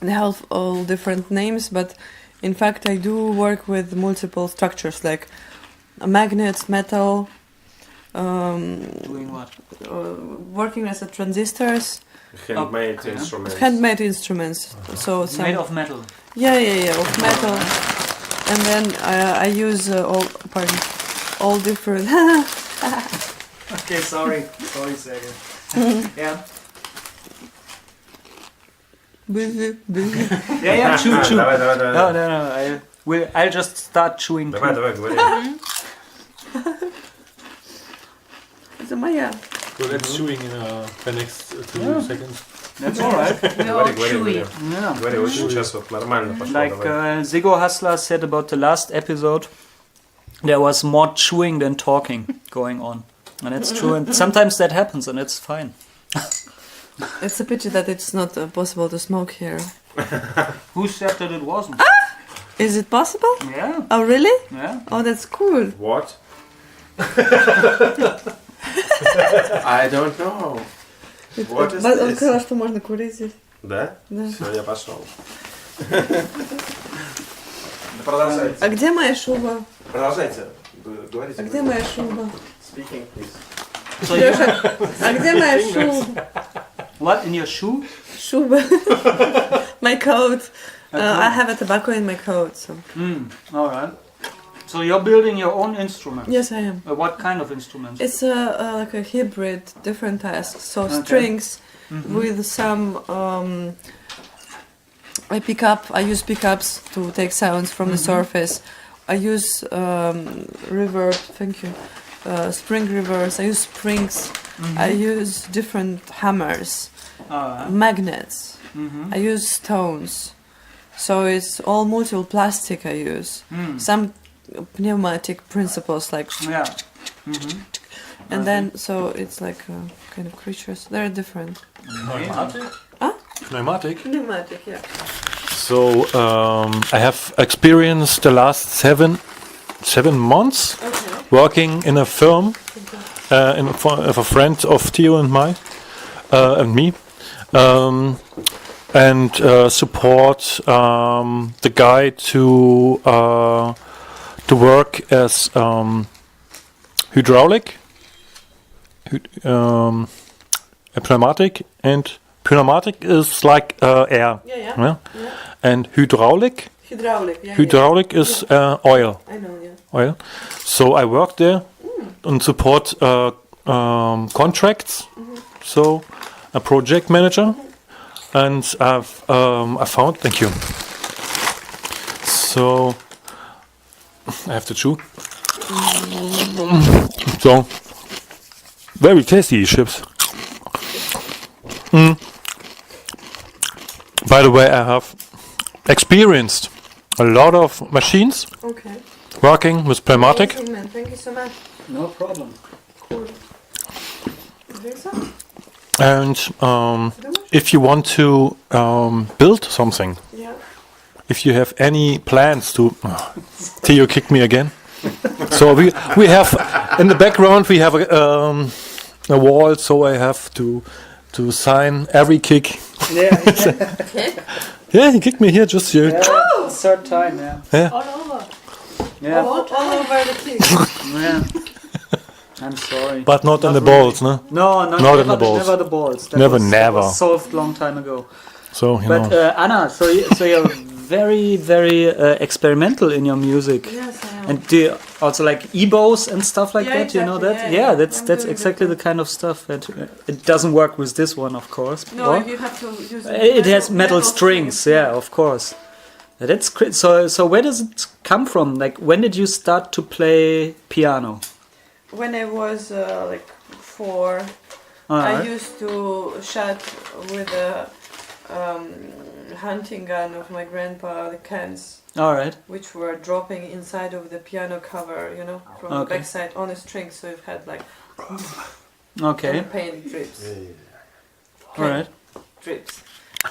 S3: They have all different names, but in fact I do work with multiple structures, like magnets, metal.
S2: Doing what?
S3: Working as a transistors.
S4: Handmade instruments.
S3: Handmade instruments. So some
S2: Made of metal.
S3: Yeah, of metal. And then I use all different.
S2: Okay, sorry, Sergey. Yeah.
S3: Busy.
S2: Yeah, chew.
S4: Давай.
S2: No, I'll just start chewing.
S4: Давай, говори.
S3: Это моя.
S1: So that's chewing in the next 2 seconds.
S2: That's all right.
S4: Говори.
S2: Yeah.
S4: Говори, вот сейчас вот нормально пошло.
S2: Like Zigo Hassler said about the last episode, there was more chewing than talking going on. And it's true, and sometimes that happens, and it's fine.
S3: It's a pity that it's not possible to smoke here.
S2: Who said that it wasn't?
S3: Is it possible?
S2: Yeah.
S3: Oh, really?
S2: Yeah.
S3: Oh, that's cool.
S4: What? I don't know. What is
S3: Он
S4: this?
S3: сказал, что можно курить здесь.
S4: Да?
S3: Да.
S4: Все, я пошел. Продолжайте.
S3: А где моя шуба?
S4: Продолжайте. Говорите.
S3: А где моя шуба?
S4: Speaking, please.
S2: So you,
S3: А где моя шуба?
S2: what, in your shoe?
S3: Шуба. My coat. I have a tobacco in my coat. So.
S2: All right. So you're building your own instrument?
S3: Yes, I am.
S2: What kind of instrument?
S3: It's like a hybrid, different tasks. So strings with some. I use pickups to take sounds from the surface. I use reverb. Thank you. Spring reverbs. I use springs. I use different hammers, magnets. I use stones. So it's all multiple plastic I use. Some pneumatic principles like and then so it's like kind of creatures. They're different.
S1: Pneumatic?
S3: Huh?
S1: Pneumatic?
S3: Pneumatic, yeah.
S1: So I have experienced the last seven months working in a firm of a friend of Theo and me, and support the guy to work as hydraulic, a pneumatic, and pneumatic is like air, and hydraulic is oil.
S3: I know,
S1: Oil. So I work there and support contracts. So a project manager, and I found. Thank you. So I have to chew. So, very tasty chips. By the way, I have experienced a lot of machines
S3: Okay.
S1: working with pneumatic.
S3: Amazing, man. Thank you so much.
S2: No problem.
S3: Cool. You think so?
S1: And if you want to build something,
S3: Yeah.
S1: if you have any plans to, Theo kicked me again. So we have in the background we have a wall, so I have to sign every kick.
S2: Yeah.
S1: Yeah, he kicked me here just here.
S2: Third time. Yeah.
S3: All over.
S2: Yeah.
S3: All over the kick.
S2: Yeah. I'm sorry.
S1: But not in the balls, no.
S2: No,
S1: Not in the balls.
S2: Never the balls. That
S1: Never.
S2: That was solved long time ago.
S1: So you
S2: But
S1: know.
S2: Anna, so you're very, very experimental in your music.
S3: Yes, I am.
S2: And do you also like EBOs and stuff like
S3: Yeah,
S2: that? You know
S3: exactly,
S2: that?
S3: yeah,
S2: that's
S3: I'm
S2: that's
S3: doing
S2: exactly the kind of stuff that it doesn't work with this one, of course.
S3: No,
S2: or-
S3: you have to use
S2: it has metal strings, yeah, of course. That's so. Where does it come from? Like, when did you start to play piano?
S3: When I was like 4, I
S2: Alright.
S3: used to shoot with a hunting gun of my grandpa the cans,
S2: All right.
S3: which were dropping inside of the piano cover, you know, from the
S2: Okay.
S3: backside on the string, so it had like
S2: Okay.
S3: paint drips.
S2: All right.
S3: Drips.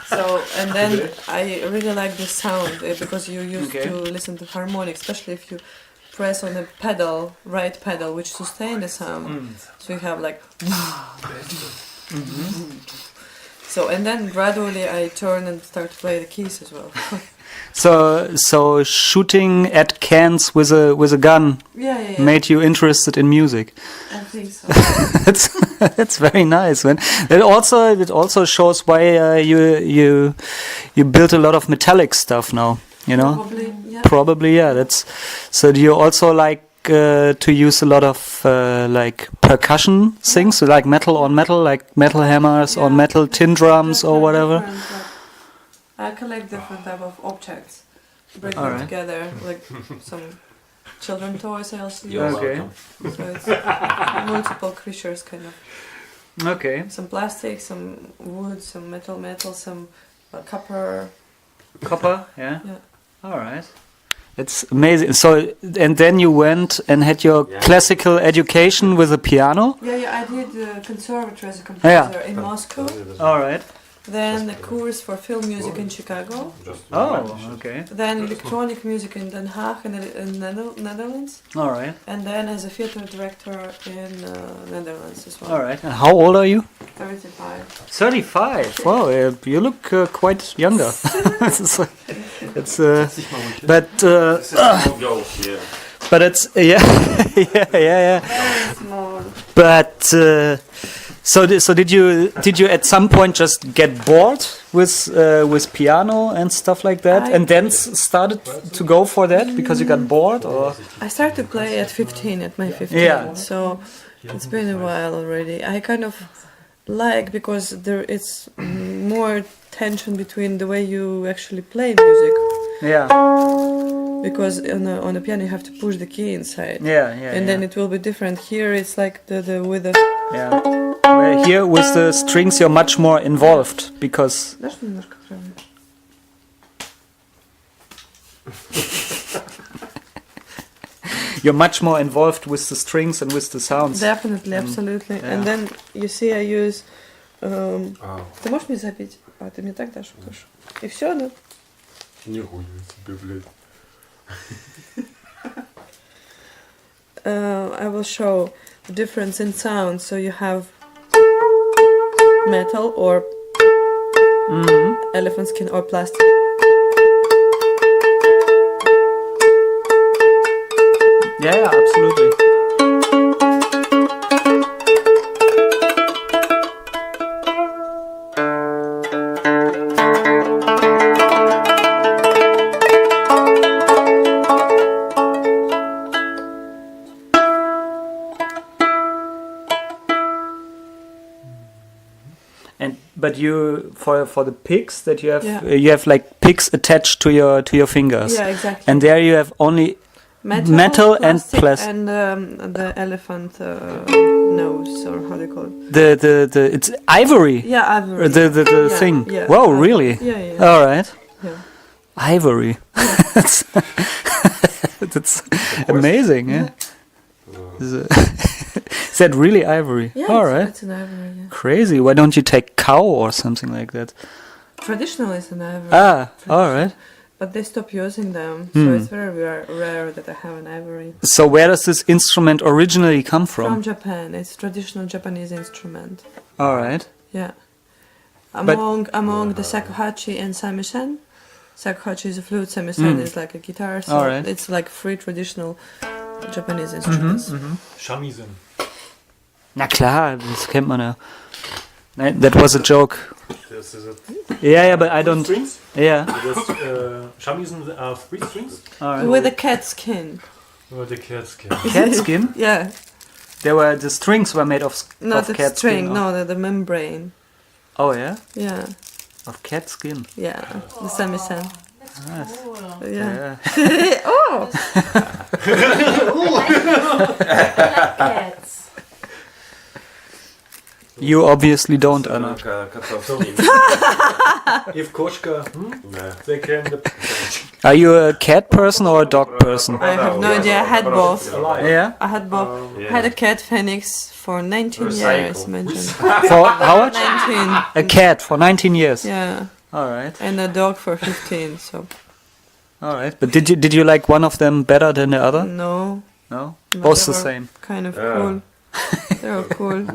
S3: So, and then I really like the sound because you used
S2: Okay.
S3: to listen to harmonic, especially if you press on the pedal, right pedal, which sustain the sound. So you have like. So, and then gradually I turn and start to play the keys as well.
S2: So shooting at cans with a gun
S3: Yeah.
S2: made you interested in music.
S3: I think so.
S2: That's very nice, man. It also shows why you build a lot of metallic stuff now. You know,
S3: Probably, yeah.
S2: probably, yeah. That's so. Do you also like to use a lot of like percussion things, so like metal on metal, like metal hammers on
S3: Yeah.
S2: metal, tin drums or whatever?
S3: I collect different type of objects, bring
S2: Alright.
S3: them together, like some children toys I also use.
S4: You're
S2: Okay.
S4: welcome.
S3: So it's multiple creatures kind of.
S2: Okay.
S3: Some plastic, some wood, some metal, some copper.
S2: Copper, yeah.
S3: Yeah.
S2: All right. It's amazing. So, and then you went and had your
S4: Yeah.
S2: classical education with the piano.
S3: Yeah, I did conservatory as a composer in Moscow.
S2: All right.
S3: Then a course for film music in Chicago.
S2: Oh, okay.
S3: Then electronic music in Den Haag in Netherlands.
S2: All right.
S3: And then as a theater director in Netherlands as well.
S2: All right. And how old are you?
S3: 35.
S2: 35. Wow, you look quite younger. But
S4: Go here.
S2: but it's yeah, yeah.
S3: Very small.
S2: But so did you at some point just get bored with piano and stuff like that, and then started to go for that because you got bored, or?
S3: I started to play at 15, at my 15.
S2: Yeah.
S3: So it's been a while already. I kind of like because it's more tension between the way you actually play music.
S2: Yeah.
S3: Because on a piano you have to push the key inside.
S2: Yeah.
S3: And then it will be different. Here it's like the with the.
S2: Yeah. Where here with the strings you're much more involved because
S3: Дашь немножко кроме?
S2: you're much more involved with the strings and with the sounds.
S3: Definitely, absolutely.
S2: yeah.
S3: And then you see I use. Ты можешь мне запить? А ты мне так дашь? Хорошо. И все, да?
S4: Нихуя себе, блядь.
S3: I will show the difference in sound. So you have metal or elephant skin or plastic.
S2: Yeah, absolutely. But you for the picks that you have
S3: Yeah.
S2: you have like picks attached to your fingers.
S3: Yeah, exactly.
S2: And there you have only Metal and plastic.
S3: and the elephant nose, or how they call it.
S2: The it's ivory.
S3: Yeah, ivory.
S2: The
S3: Yeah,
S2: thing.
S3: yeah.
S2: Whoa, really?
S3: Yeah.
S2: All right.
S3: Yeah.
S2: Ivory. that's that's amazing. Yeah. Is that really ivory?
S3: Yeah,
S2: All right.
S3: it's an ivory. Yeah.
S2: Crazy. Why don't you take cow or something like that?
S3: Traditionally, it's an ivory.
S2: Ah, all right.
S3: But they stopped using them, so it's very rare that I have an ivory.
S2: So where does this instrument originally come
S3: From Japan, it's traditional Japanese instrument.
S2: All right.
S3: Yeah. Among the shakuhachi and samisen. Shakuhachi is a flute, samisen is like a guitar. So
S2: Alright.
S3: it's like 3 traditional Japanese instruments.
S1: Shamisen.
S2: Na klar, das kennt man ja. That was a joke.
S1: This is it.
S2: Yeah, but I don't.
S1: Strings?
S2: Yeah.
S1: Shamisen are 3 strings
S2: All right.
S3: With a cat skin.
S1: with the cat skin.
S2: Cat skin.
S3: Yeah.
S2: The strings were made of
S3: Not
S2: of
S3: the
S2: cat
S3: string,
S2: skin.
S3: no, the membrane.
S2: Oh yeah,
S3: Yeah.
S2: of cat skin.
S3: Yeah. The samisen. Yeah.
S2: Yeah.
S3: Oh!
S5: Cats.
S2: You obviously don't, Anna.
S1: If Koshka, they can.
S2: Are you a cat person or a dog person?
S3: I have no idea. I had both.
S2: Yeah.
S3: I had both. Had a cat phoenix for 19 years, mentioned.
S2: For how much?
S3: 19.
S2: A cat for 19 years.
S3: Yeah.
S2: All right.
S3: And a dog for 15, so.
S2: All right. But did you like one of them better than the other?
S3: No.
S2: No.
S3: but
S2: Both
S3: they
S2: the
S3: were
S2: same.
S3: Kind of cool. They were cool.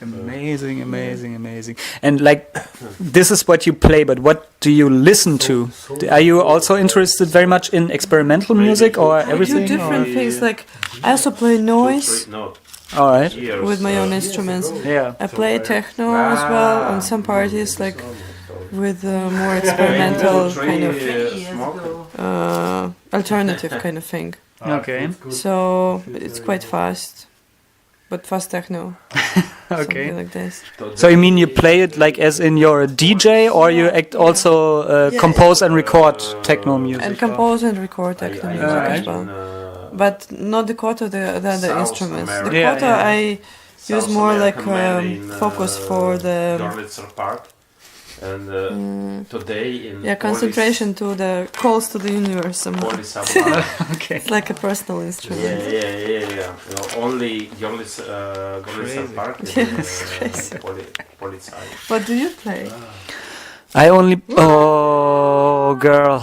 S2: Amazing, amazing, amazing. And like, this is what you play, but what do you listen to? Are you also interested very much in experimental music or
S3: I do
S2: everything?
S3: different things, like I also play noise
S2: All right.
S3: with my own instruments.
S2: Yeah.
S3: I play techno as well on some parties, like with more experimental kind of alternative kind of thing.
S2: Okay.
S3: So it's quite fast, but fast techno.
S2: Okay.
S3: Something like this.
S2: So you mean you play it like as in you're a DJ, or you also compose and record techno music?
S3: And compose and record techno music as
S2: Alright.
S3: well. But not the koto, the other instruments. The
S2: Yeah,
S3: koto
S2: yeah.
S3: I use more like focus for the
S4: Park. And today in
S3: concentration to the calls to the universe somehow.
S2: Okay.
S3: It's like a personal instrument.
S4: Yeah. Only Gorlice Park.
S3: Yes, crazy.
S4: Polizei.
S3: What do you play?
S2: I only. Oh, girl.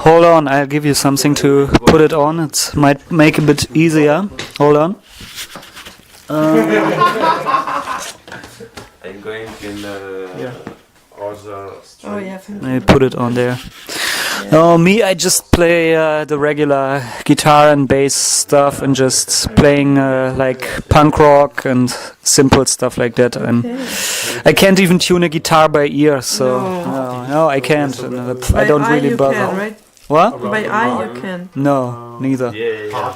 S2: Hold on. I'll give you something to put it on. It might make a bit easier. Hold on.
S4: I'm going in other street.
S3: Oh yeah, thank
S2: I put it on there. No, me, I just play the regular guitar and bass stuff and just playing like punk rock and simple stuff like that. And I can't even tune a guitar by ear, so no, I can't. I don't
S3: eye
S2: really
S3: you
S2: bother.
S3: can, right?
S2: What?
S3: By eye you can.
S2: No, neither.
S4: Yeah.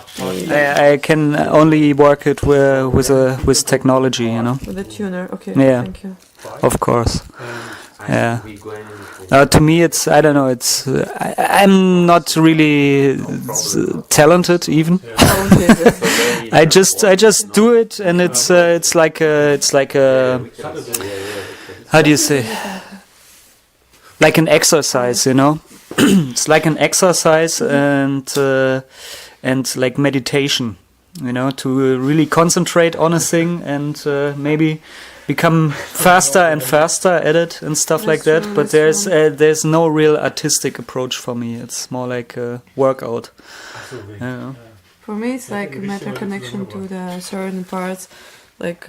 S2: I can only work it with technology, you know.
S3: With a tuner. Okay.
S2: Yeah.
S3: Thank you.
S2: Of course. Yeah.
S4: We going
S2: To me, it's I don't know. It's I'm not really talented even. I just do it, and it's like a how do you say, like an exercise, you know. It's like an exercise and like meditation, you know, to really concentrate on a thing and maybe become faster and faster at it and stuff like that. But there's no real artistic approach for me. It's more like a workout. You know?
S3: For me, it's like a matter connection to the certain parts. Like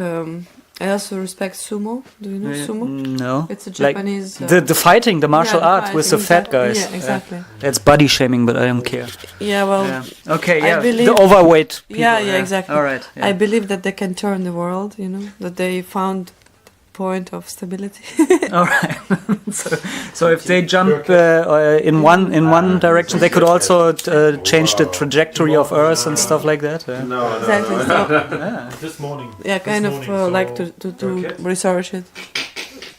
S3: I also respect sumo. Do you know sumo?
S2: No.
S3: It's a Japanese.
S2: Like the fighting, the martial
S3: yeah,
S2: art with the fat guys.
S3: Yeah, exactly.
S2: That's body shaming, but I don't care.
S3: Yeah, well.
S2: Yeah. Okay,
S3: I
S2: yeah.
S3: believe-
S2: The overweight people.
S3: Yeah, exactly.
S2: All right. Yeah.
S3: I believe that they can turn the world. You know, that they found point of stability.
S2: All right. so if they jump in one direction, they could also change the trajectory of Earth and stuff like that. Yeah.
S4: No.
S3: Exactly. So,
S1: This morning.
S3: yeah, kind of like to research it.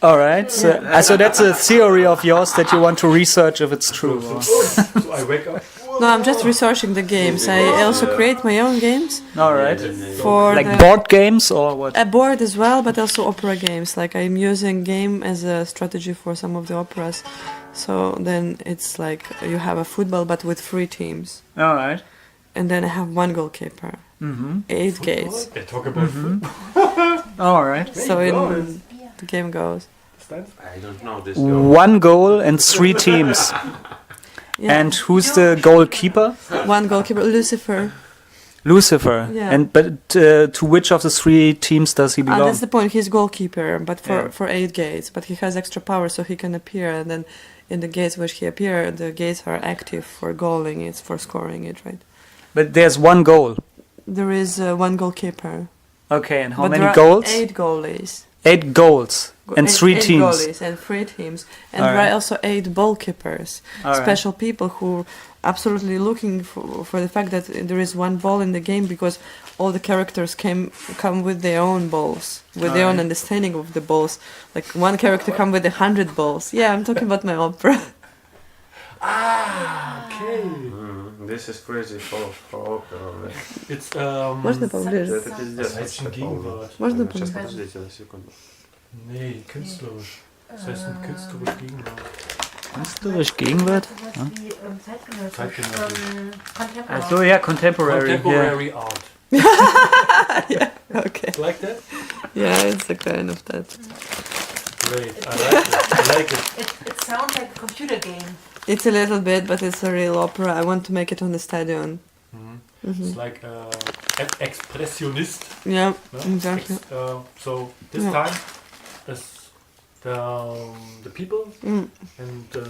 S2: All right. So that's a theory of yours that you want to research if it's true.
S1: So I wake up.
S3: No, I'm just researching the games. I also create my own games
S2: All right.
S3: for
S2: Like
S3: the-
S2: board games or what?
S3: a board as well, but also opera games. Like I'm using game as a strategy for some of the operas. So then it's like you have a football but with 3 teams.
S2: All right.
S3: And then I have 1 goalkeeper. 8 gates.
S1: They talk about
S2: All right.
S3: So in the game goes.
S4: I don't know this.
S2: 1 goal and 3 teams.
S3: Yeah.
S2: And who's the goalkeeper?
S3: 1 goalkeeper, Lucifer.
S2: Lucifer.
S3: Yeah.
S2: And but to which of the 3 teams does he belong?
S3: That's the point. He's goalkeeper, but
S2: Yeah.
S3: for 8 gates. But he has extra power, so he can appear. And then in the gates which he appears, the gates are active for goaling it, for scoring it, right?
S2: But there's 1 goal.
S3: There is 1 goalkeeper.
S2: Okay, and how
S3: but
S2: many
S3: there are
S2: goals?
S3: 8 goalies.
S2: 8 goals and 3
S3: 8
S2: teams.
S3: goalies and 3 teams. And
S2: All
S3: there
S2: right.
S3: are also 8 ball keepers.
S2: All right.
S3: Special people who absolutely looking for the fact that there is 1 ball in the game because all the characters come with their own balls, with their own understanding of the balls. Like 1 character come with 100 balls. Yeah, I'm talking about my opera.
S4: This is crazy for opera.
S1: It's
S3: Можно поближе?
S4: Это пиздец.
S1: heißen Gegenwart.
S3: Можно
S4: Сейчас,
S3: поближе?
S4: подождите на секунду.
S1: Nee, künstlerisch. Das heißt ein künstlerisch Gegenwart.
S2: Künstlerisch Gegenwart?
S1: Zeitgenössisch.
S2: Also yeah, contemporary. Yeah.
S1: Contemporary art.
S3: Okay.
S1: Like that?
S3: Yeah, it's a kind of that.
S1: Great. I like it.
S5: It sounds like a computer game.
S3: It's a little bit, but it's a real opera. I want to make it on the stadion.
S1: It's like expressionist.
S3: Yeah,
S1: no?
S3: exactly.
S1: So this
S3: Yeah.
S1: time is the people and the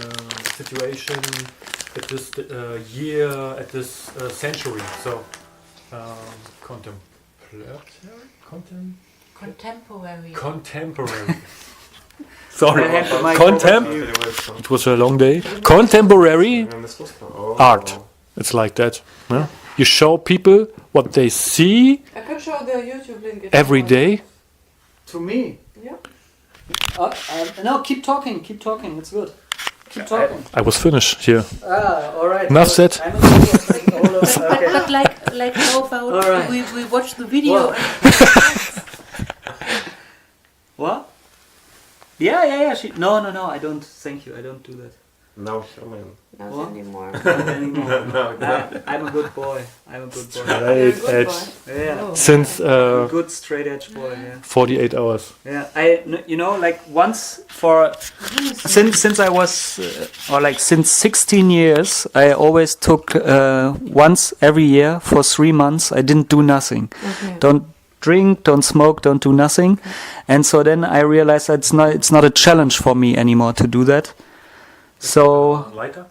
S1: situation at this year, at this century. So contemporary. Sorry, It was a long day. Contemporary art. It's like that. Yeah? You show people what they see
S3: I can show the YouTube link.
S1: every day.
S2: To me?
S3: Yeah.
S2: No, keep talking. It's good. Keep talking.
S1: I was finished here.
S2: All right.
S1: Enough said.
S5: But like how about
S2: All right.
S5: we watch the video?
S2: What? Yeah. No. I don't. Thank you. I don't do that.
S4: No, human.
S3: Not
S2: What?
S3: anymore.
S2: Not anymore. I'm a good boy.
S3: You're a good boy.
S2: Yeah.
S3: Oh.
S1: Since
S2: Good straight edge boy. Yeah.
S1: 48 hours.
S2: Yeah. Like once since I was since 16 years, I always took once every year for 3 months. I didn't do nothing.
S3: Okay.
S2: Don't drink, don't smoke, don't do nothing. And so then I realized that it's not a challenge for me anymore to do that. So
S1: Lighter?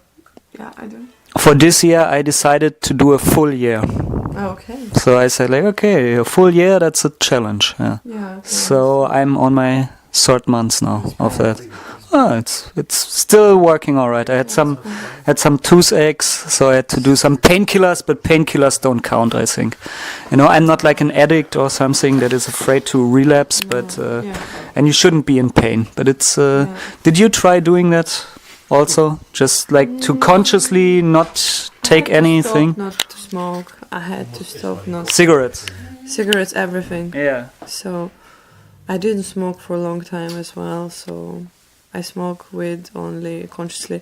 S3: Yeah, I do.
S2: for this year I decided to do a full year.
S3: Oh, okay.
S2: So I said okay, a full year, that's a challenge. Yeah.
S3: Yeah.
S2: So I'm on my 3rd month now of that. It's still working all right. I had some toothaches, so I had to do some painkillers, but painkillers don't count, I think. I'm not like an addict or something that is afraid to relapse, but and you shouldn't be in pain. But it's. Did you try doing that also? Just like to consciously not take anything?
S3: Not to smoke. I had to stop not
S2: Cigarettes.
S3: cigarettes, everything.
S2: Yeah.
S3: So I didn't smoke for a long time as well. So I smoke weed only consciously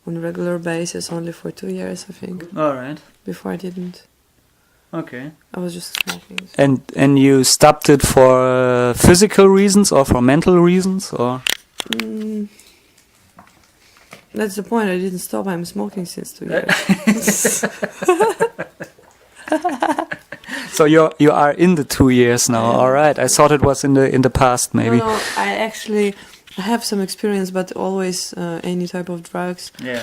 S3: on a regular basis only for 2 years, I think.
S2: All right.
S3: Before I didn't.
S2: Okay.
S3: I was just smoking.
S2: And you stopped it for physical reasons or for mental reasons or?
S3: That's the point. I didn't stop. I'm smoking since 2 years.
S2: So you are in the 2 years now. All right. I thought it was in the past maybe.
S3: No, I have some experience, but always any type of drugs.
S2: Yeah.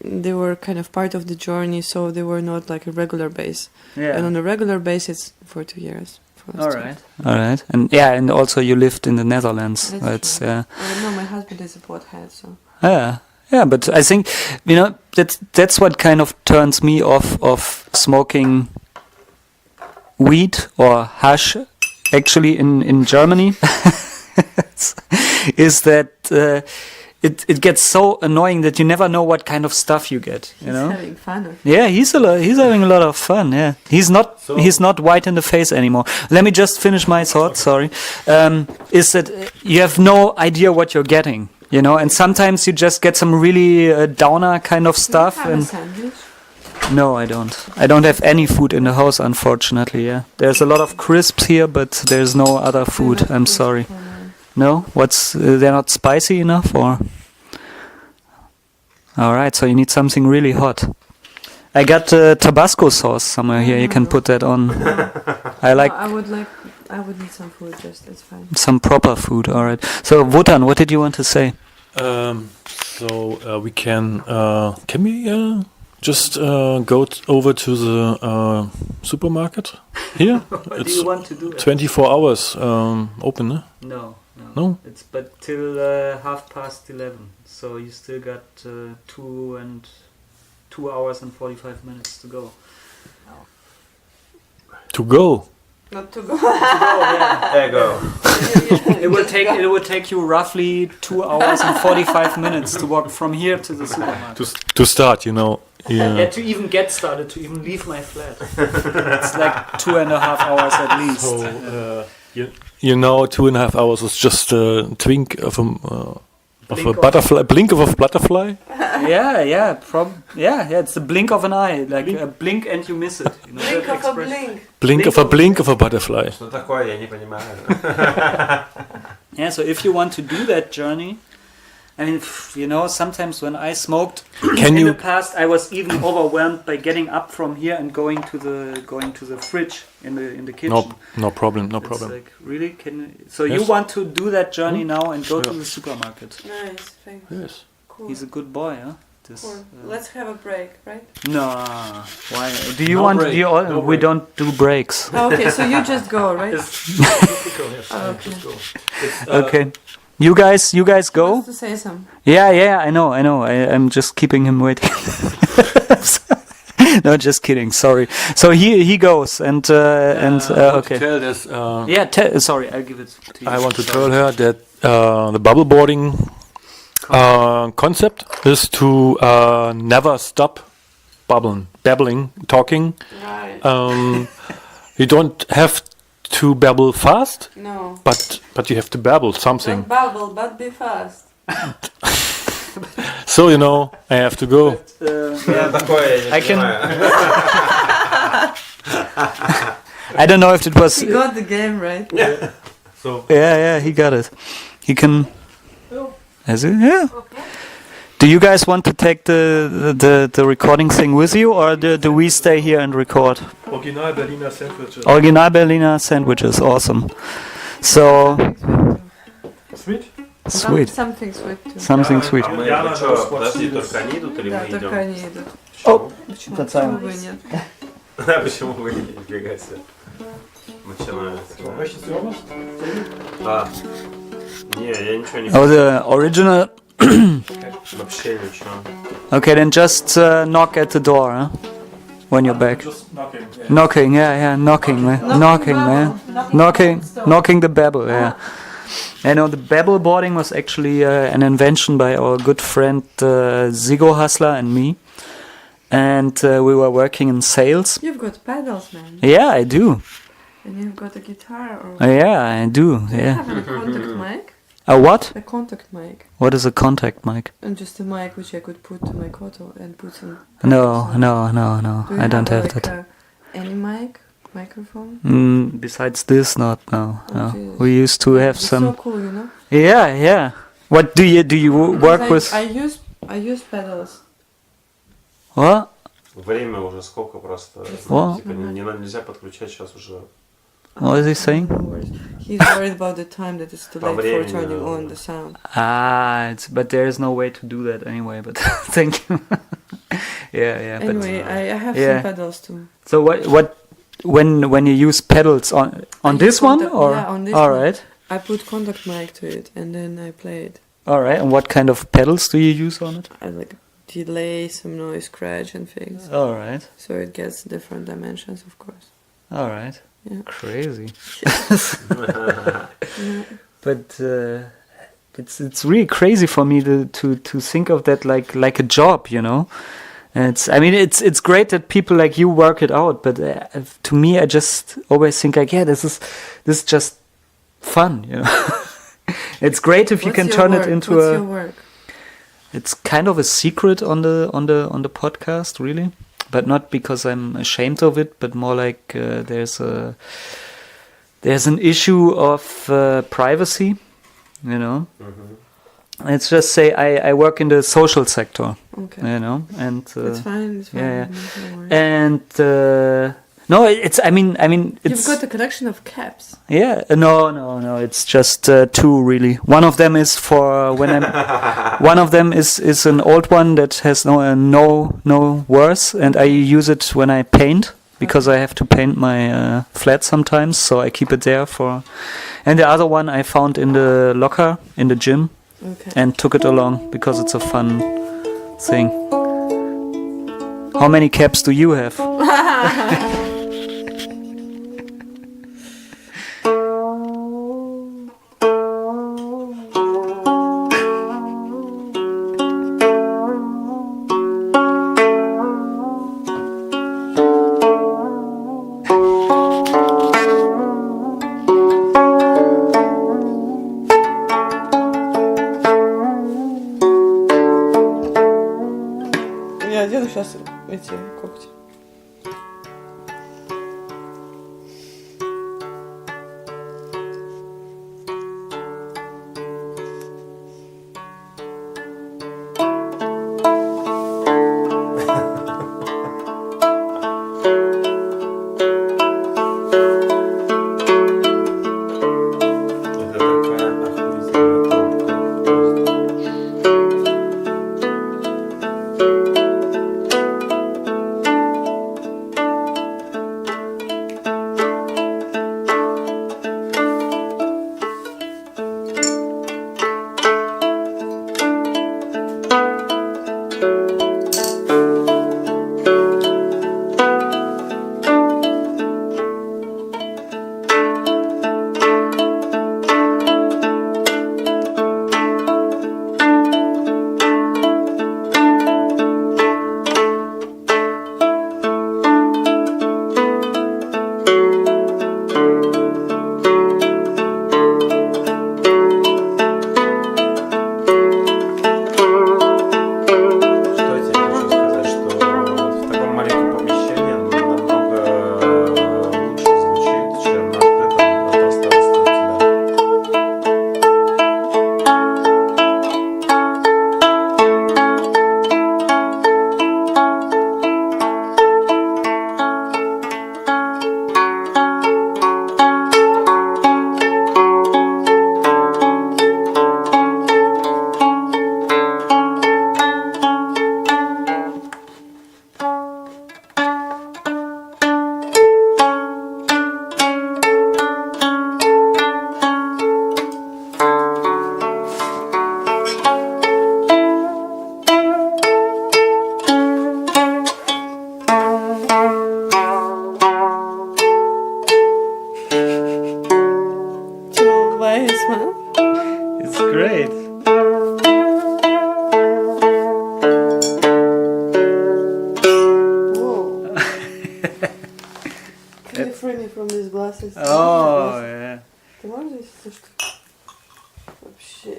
S3: They were kind of part of the journey, so they were not like a regular base.
S2: Yeah.
S3: And on a regular basis for 2 years.
S2: All right. All right. And also you lived in the Netherlands.
S3: That's
S2: Yeah.
S3: No, my husband is a pothead, so.
S2: Yeah, but I think that's what kind of turns me off of smoking weed or hash actually in Germany is that it gets so annoying that you never know what kind of stuff you get. You
S3: He's
S2: know?
S3: having fun.
S2: Yeah, he's having a lot of fun. Yeah, he's not white in the face anymore. Let me just finish my thought. Sorry, is that you have no idea what you're getting, you know, and sometimes you just get some really downer kind of stuff.
S3: Have a
S2: And
S3: sandwich?
S2: no, I don't. I don't have any food in the house, unfortunately. Yeah, there's a lot of crisps here, but there's no other food. I'm sorry. No, they're not spicy enough, or? All right, so you need something really hot. I got Tabasco sauce somewhere here. You can put that on. I like
S3: I would need some food. Just it's fine.
S2: some proper food. All right. So Wotan, what did you want to say?
S1: We can we just go over to the supermarket here?
S2: Do you want to do it?
S1: 24 hours open, eh?
S2: No. It's but till 11:30. So you still got 2 hours and 45 minutes to go.
S1: To go.
S3: Not to go.
S4: There you go.
S2: It will take you roughly 2 hours and 45 minutes to walk from here to the supermarket.
S1: To start, you know. Yeah.
S2: To even get started, to even leave my flat. It's like 2.5 hours at least.
S1: So, you know, 2.5 hours is just a twink of a butterfly, blink of a butterfly.
S2: Yeah. It's the blink of an eye, like a blink and you miss it. You know,
S3: Blink
S2: that
S3: of a
S2: expression.
S3: blink.
S1: Blink of a butterfly.
S4: Что такое? Я не понимаю.
S2: Yeah, so if you want to do that journey, I mean, you know, sometimes when I smoked
S1: Can
S2: in
S1: you?
S2: the past, I was even overwhelmed by getting up from here and going to the fridge in the kitchen.
S1: No problem. No
S2: It's
S1: problem.
S2: like, really? So you
S1: Yes.
S2: want to do that journey now and go to the supermarket?
S3: Nice. Thanks.
S1: Yes.
S3: Cool.
S2: He's a good boy, huh?
S3: Cool. Let's have a break, right?
S2: No. Why? Do you
S1: No
S2: want?
S1: break,
S2: Do you all,
S1: no
S2: we
S1: break.
S2: don't do breaks.
S3: Okay, so you just go, right? Okay.
S2: Okay. You guys go.
S3: Wants to say some.
S2: Yeah. I know. I'm just keeping him waiting. No, just kidding. Sorry. So he goes and okay.
S1: Tell this,
S2: Yeah. Sorry, I'll give it to you.
S1: I want to tell her that the babbleboarding concept is to never stop babbling, talking.
S3: Right.
S1: You don't have to babble fast,
S3: No.
S1: but you have to babble something.
S3: Don't babble, but be fast.
S1: So you know, I have to go.
S2: Yeah,
S4: Такое я
S2: I
S4: не
S2: can.
S4: понимаю.
S2: I don't know if it was.
S3: You got the game, right?
S1: So
S2: Yeah, he got it. He can. Has it? Yeah. Do you guys want to take the recording thing with you, or do we stay here and record?
S1: Original Berliner Sandwiches.
S2: Original Berliner sandwiches, awesome. So
S1: Sweet.
S2: sweet,
S3: Something sweet too.
S2: something sweet.
S4: А мы
S1: Яна,
S4: что,
S1: вот
S4: подожди,
S1: смотри,
S4: только они идут или
S3: Да,
S4: мы
S3: только
S4: идем?
S3: они идут.
S2: О,
S3: Почему?
S2: Verzeihung.
S3: Почему бы и нет?
S4: Да, почему вы не нифига себе? Начинается.
S1: Möchtest du auch was?
S4: А. Не, я ничего не
S2: Oh, the original.
S4: вообще ничего.
S2: Okay, then just knock at the door, huh? When you're back.
S1: Just knocking. Yeah.
S2: Knocking, yeah, knocking, man. Knocking, man. Knocking the babble, yeah. You know, the babbleboarding was actually an invention by our good friend Zigo Hassler and me. And we were working in sales.
S3: You've got pedals, man.
S2: Yeah, I do.
S3: And you've got a guitar or
S2: Yeah, I do,
S3: you
S2: yeah.
S3: have a contact mic?
S2: A what?
S3: A contact mic.
S2: What is a contact mic?
S3: And just a mic which I could put to my koto and put some...
S2: No,
S3: Do you
S2: I don't have
S3: like
S2: that.
S3: Any microphone?
S2: Besides this, not, no.
S3: jeez.
S2: We used to have
S3: It's
S2: some...
S3: so cool, you know?
S2: Yeah. What do you work
S3: Like,
S2: with?
S3: I use pedals.
S2: What?
S4: Время уже сколько просто.
S2: What?
S4: Типа нельзя подключать сейчас уже.
S2: What is he saying?
S3: No worries. He's worried about the time that it's too
S4: По
S3: late for
S4: времени,
S3: turning
S4: да.
S3: on the sound.
S2: But there is no way to do that anyway. But thank you. yeah. But
S3: Anyway, I have
S2: yeah.
S3: some pedals too.
S2: so what? When you use pedals on
S3: I
S2: this
S3: use
S2: one
S3: contact-
S2: or
S3: yeah, on this
S2: all
S3: one.
S2: right,
S3: I put contact mic to it and then I play it.
S2: all right. And what kind of pedals do you use on it?
S3: I like delay, some noise, scratch and things.
S2: All right,
S3: So it gets different dimensions, of course.
S2: all right.
S3: Yeah.
S2: Crazy.
S3: Yeah.
S2: But it's really crazy for me to think of that like a job, you know. And it's great that people like you work it out, but to me, I just always think like, yeah, this is just fun, you know. It's great if you can turn it into
S3: What's your work?
S2: It's kind of a secret on the podcast, really, but not because I'm ashamed of it, but more like there's an issue of privacy, you know. Let's just say I work in the social sector,
S3: Okay.
S2: you know, and
S3: It's fine. It's fine.
S2: yeah.
S3: No worries.
S2: and no, it's I mean
S3: You've
S2: it's
S3: got a collection of caps.
S2: yeah, no, it's just two really. One of them is for when I'm. One of them is an old one that has no words, and I use it when I paint because I have to paint my flat sometimes, so I keep it there for. And the other one I found in the locker in the gym,
S3: Okay.
S2: and took it along because it's a fun thing. How many caps do you have?
S3: Я одену сейчас эти когти.
S4: Это такая охуительная трубка. Что я тебе хочу сказать, что вот в таком маленьком помещении намного лучше звучит, чем на открытом пространстве у тебя.
S2: It's great.
S3: Whoa. Can you free me from these glasses?
S2: Oh yeah.
S3: Ты можешь здесь слушать? Вообще.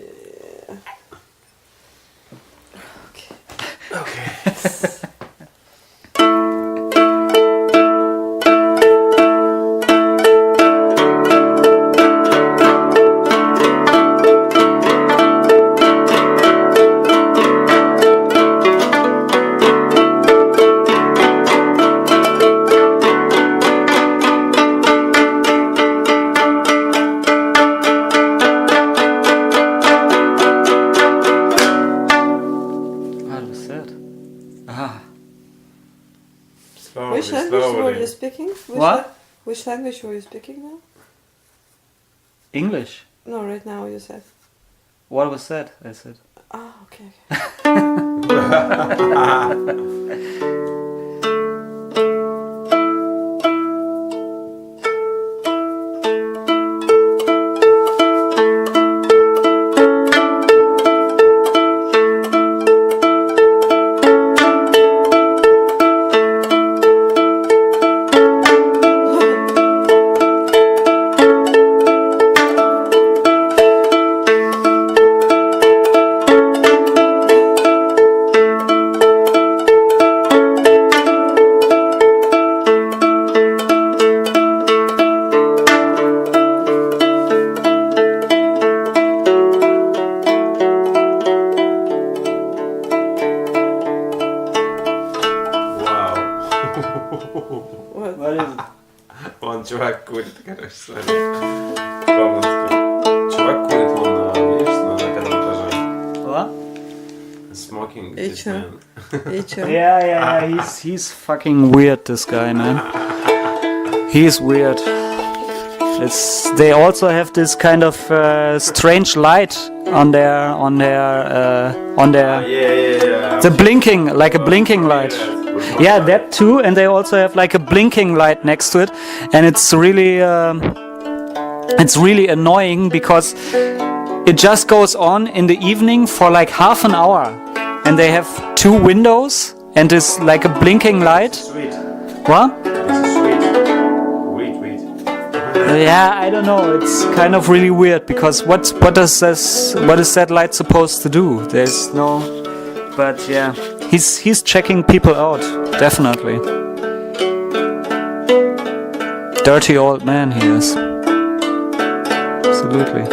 S2: What was that? Ah.
S4: Slowly,
S3: Which language were
S4: slowly.
S3: you speaking?
S2: What?
S3: Which language were you speaking now?
S2: English.
S3: No, right now you said.
S2: What was that? I said.
S3: Ah, okay.
S4: Вон чувак курит, короче, смотри. В комнатке. Чувак курит, вон, видишь, на 5-м этаже.
S2: What?
S4: Smoking,
S3: И
S4: this
S3: чё?
S4: man.
S3: И чё?
S2: Yeah. He's fucking weird. This guy, man. He's weird. They also have this kind of strange light on their
S4: Yeah.
S2: the blinking, like a blinking light. Yeah, that too, and they also have like a blinking light next to it, and it's really annoying because it just goes on in the evening for like half an hour, and they have 2 windows and it's like a blinking light.
S4: Sweet.
S2: What?
S4: This is sweet. Wheat.
S2: Yeah, I don't know. It's kind of really weird because what is that light supposed to do? There's no. But yeah, he's checking people out, definitely. Dirty old man he is. Absolutely.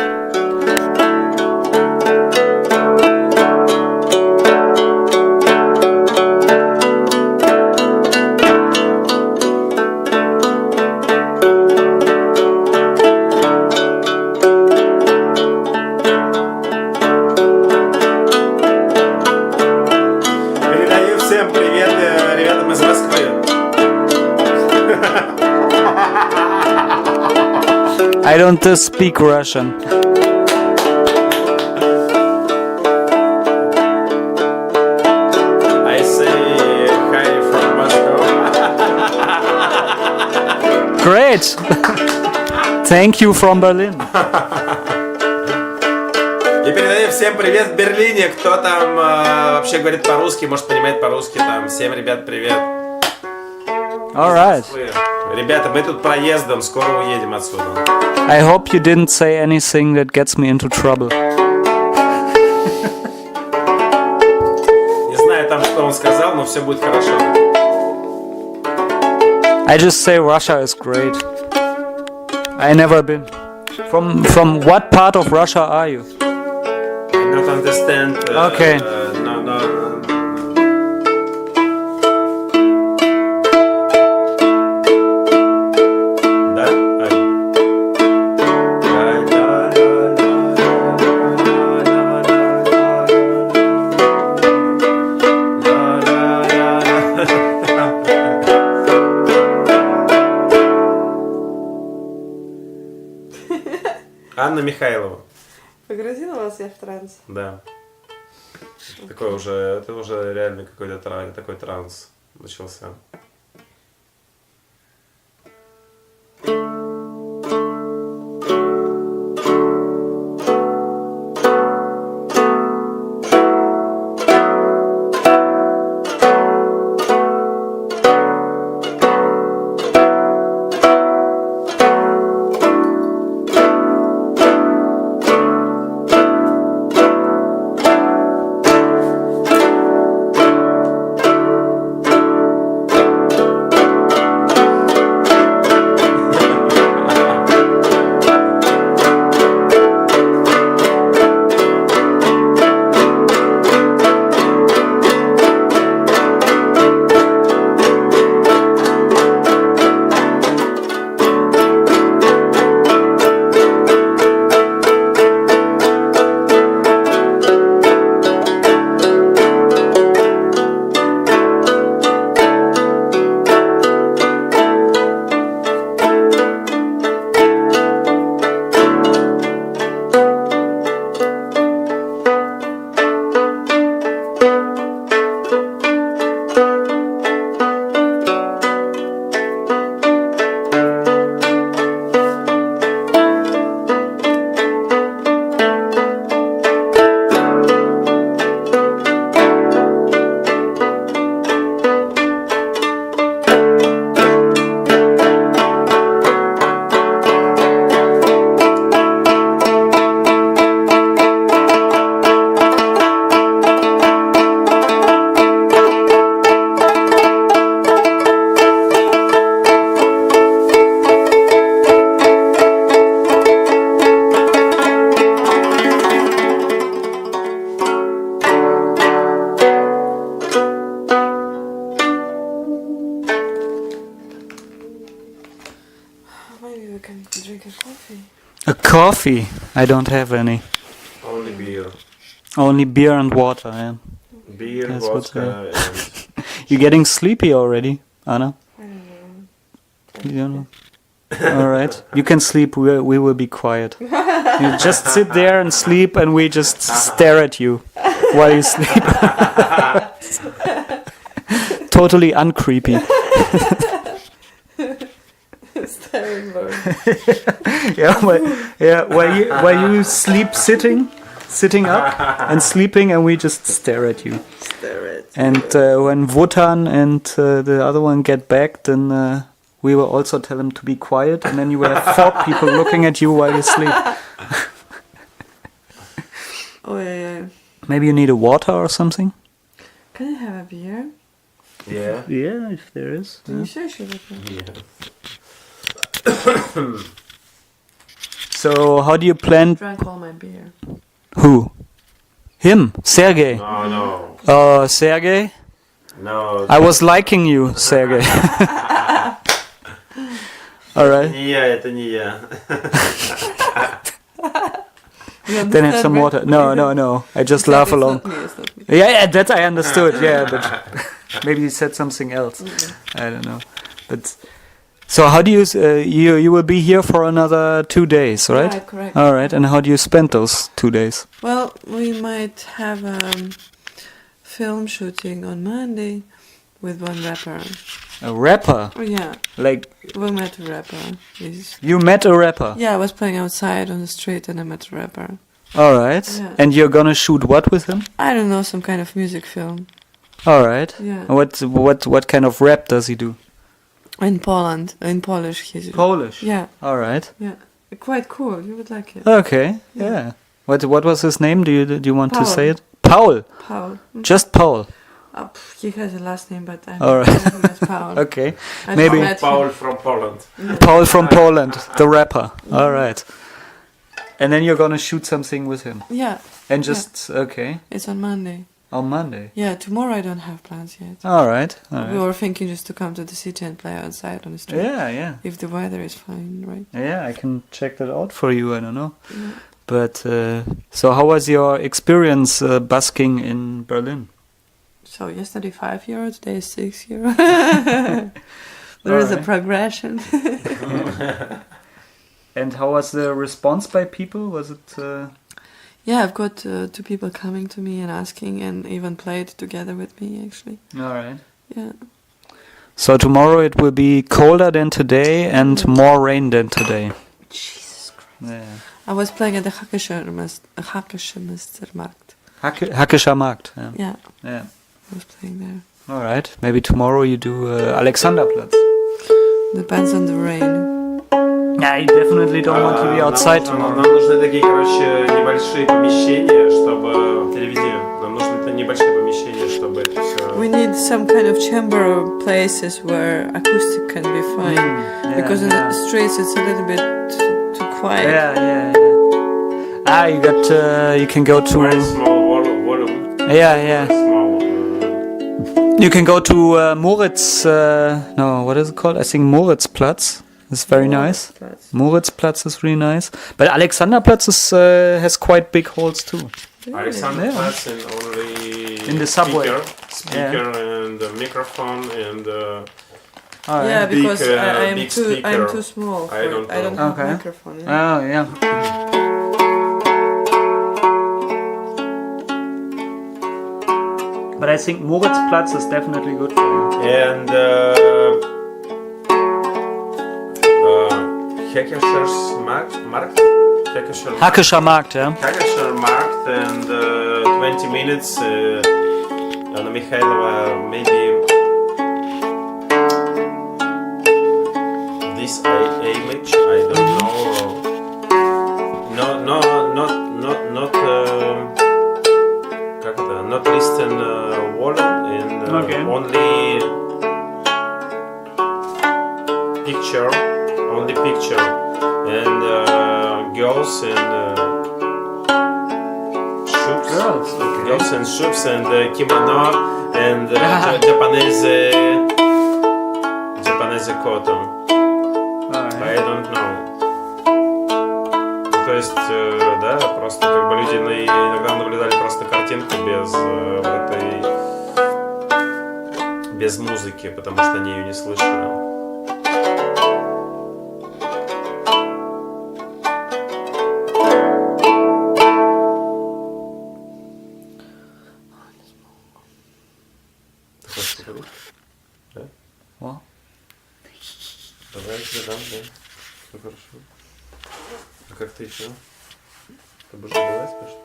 S4: Передаю всем привет ребятам из Москвы.
S2: I don't speak Russian.
S4: I say hi from Moscow.
S2: Great. Thank you from Berlin.
S4: И передаю всем привет в Берлине. Кто там вообще говорит по-русски, может понимает по-русски. Там всем ребят привет.
S2: All right.
S4: Ребята, мы тут проездом, скоро уедем отсюда.
S2: I hope you didn't say anything that gets me into trouble.
S4: Не знаю там, что он сказал, но все будет хорошо.
S2: I just say Russia is great. I never been. From what part of Russia are you?
S4: I don't understand.
S2: Okay.
S4: No. Да? Анна Михайлова.
S3: Погрузила вас я в транс?
S4: Да. Это уже реально какой-то такой транс начался.
S3: Maybe we can drink a coffee.
S2: A coffee? I don't have any.
S4: Only beer.
S2: Only beer and water, yeah.
S4: Beer,
S2: That's what,
S4: vodka, and
S2: You getting sleepy already, Anna?
S3: I don't know.
S2: You don't know? Alright. You can sleep, we will be quiet. You just sit there and sleep and we just stare at you while you sleep. Totally uncreepy.
S3: Staring bird.
S2: While you sleep sitting up and sleeping and we just stare at you.
S3: Stare at.
S2: And when Wotan and the other one get back, then we will also tell them to be quiet, and then you will have 4 people looking at you while you sleep.
S3: Oh yeah.
S2: Maybe you need a water or something?
S3: Can I have a beer?
S4: yeah.
S2: Yeah, if there is.
S3: You sure should have one.
S4: Yeah.
S2: So how do you plan...
S3: Drank all my beer.
S2: Who? Him? Sergey?
S4: No.
S2: Sergey?
S4: No.
S2: I was liking you, Sergey. Alright.
S4: Это не я.
S2: Then have some water. No. I just laugh along.
S3: It's not me.
S2: Yeah, that I understood. Yeah, but maybe you said something else. I don't know. But so how do you you will be here for another 2 days, right?
S3: Yeah, correct.
S2: All right. And how do you spend those 2 days?
S3: Well, we might have film shooting on Monday with one rapper.
S2: A rapper?
S3: Oh yeah,
S2: Like
S3: we met a rapper.
S2: you met a rapper?
S3: Yeah, I was playing outside on the street and I met a rapper.
S2: All right.
S3: Yeah.
S2: And you're gonna shoot what with him?
S3: I don't know, some kind of music film.
S2: All right.
S3: Yeah.
S2: What kind of rap does he do?
S3: In Poland, in Polish. He's
S2: Polish.
S3: Yeah,
S2: All right.
S3: yeah. Quite cool. You would like it.
S2: Okay. Yeah. What was his name? Do you want to
S3: Paul.
S2: say it? Paul.
S3: Paul.
S2: Just Paul.
S3: He has a last name, but I'm
S2: All right.
S3: as Paul.
S2: Okay.
S3: I
S2: Maybe-
S3: met him.
S4: Paul from Poland.
S2: Paul from Poland, the rapper. All right. And then you're gonna shoot something with him.
S3: Yeah,
S2: And just okay
S3: it's on Monday.
S2: on Monday.
S3: Yeah, tomorrow I don't have plans yet.
S2: All right. All
S3: We
S2: right.
S3: were thinking just to come to the city and play outside on the street.
S2: Yeah.
S3: If the weather is fine, right?
S2: Yeah. I can check that out for you. I don't know.
S3: Yeah.
S2: But so how was your experience busking in Berlin?
S3: So yesterday €5, today is €6. There is a
S2: Alright.
S3: progression.
S2: And how was the response by people? Was it?
S3: Yeah, I've got 2 people coming to me and asking, and even played together with me actually.
S2: All right.
S3: Yeah.
S2: So tomorrow it will be colder than today and more rain than today.
S3: Jesus Christ.
S2: Yeah.
S3: I was playing at the Hackischer Markt.
S2: Hackischer Markt. Yeah.
S3: Yeah,
S2: Yeah.
S3: I was playing there.
S2: All right. Maybe tomorrow you do Alexanderplatz.
S3: Depends on the rain.
S2: Yeah, you definitely don't want to be outside tomorrow.
S4: Нам нужны такие, короче, небольшие помещения, чтобы телевидение. Нам нужны небольшие помещения, чтобы это все.
S3: We need some kind of chamber places where acoustic can be fine. Because in the streets it's a little bit too quiet.
S2: Yeah. Ah, you can go to.
S4: Very small volume.
S2: Yeah.
S4: Small.
S2: You can go to Moritz. No, what is it called? I think Moritzplatz. It's very nice. Moritzplatz is really nice. But Alexanderplatz has quite big halls too.
S4: Alexanderplatz and only
S2: In the subway.
S4: speaker and a microphone and
S3: Yeah,
S4: Big,
S3: because I'm
S4: big
S3: too
S4: speaker.
S3: small. For
S4: I don't
S3: it. I don't
S4: know.
S3: have
S2: Okay.
S3: a microphone. Yeah.
S2: Oh, yeah. But I think Moritzplatz is definitely good for you.
S4: and
S2: Hackischer Markt, yeah.
S4: Hackischer Markt and 20 minutes Anna Mikhailova, maybe this image, I don't know. Not listen volume and
S2: Okay.
S4: only picture and girls and shoes.
S2: Girls, okay.
S4: Girls and shoes and kimono and Japanese cotton. I don't know. есть, да, просто как бы люди иногда наблюдали просто картинку без музыки, потому что они ее не слышали. Да?
S2: What?
S4: Давай я тебе дам, да. Все хорошо. А как ты еще? Ты будешь убивать, конечно?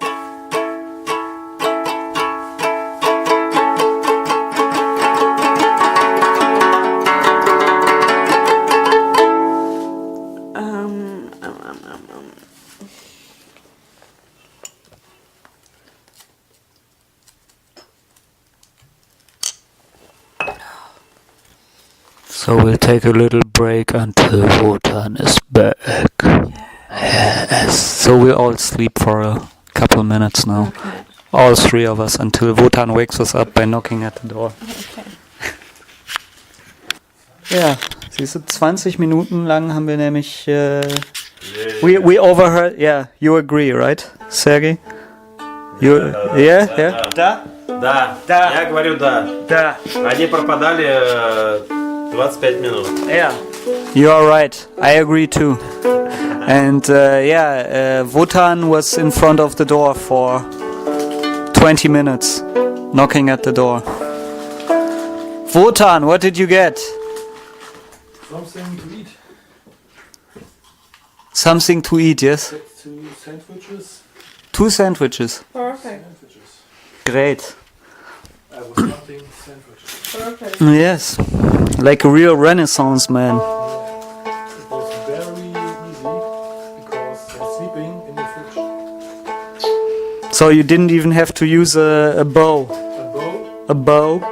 S2: So we'll take a little break until Wotan is back. Yes. So we'll all sleep for a couple minutes now.
S3: Okay.
S2: All three of us until Wotan wakes us up by knocking at the door.
S3: Okay.
S2: Ja, siehst du, 20 Minuten lang haben wir nämlich... we overheard... Yeah, you agree, right, Sergey? You, yeah?
S4: Да.
S2: Да.
S4: Я говорю да.
S2: Да.
S4: Они пропадали 25 минут.
S2: Yeah, you are right. I agree too. And Wotan was in front of the door for 20 minutes, knocking at the door. Wotan, what did you get?
S1: Something to eat.
S2: Something to eat, yes?
S1: 2 sandwiches.
S2: 2 sandwiches.
S3: Perfect.
S2: Great.
S1: I was wanting sandwiches.
S3: Perfect.
S2: Yes, like a real Renaissance man.
S1: It was very easy because I'm sleeping in the fridge.
S2: So you didn't even have to use a bow.
S1: A bow
S2: A bow.
S1: to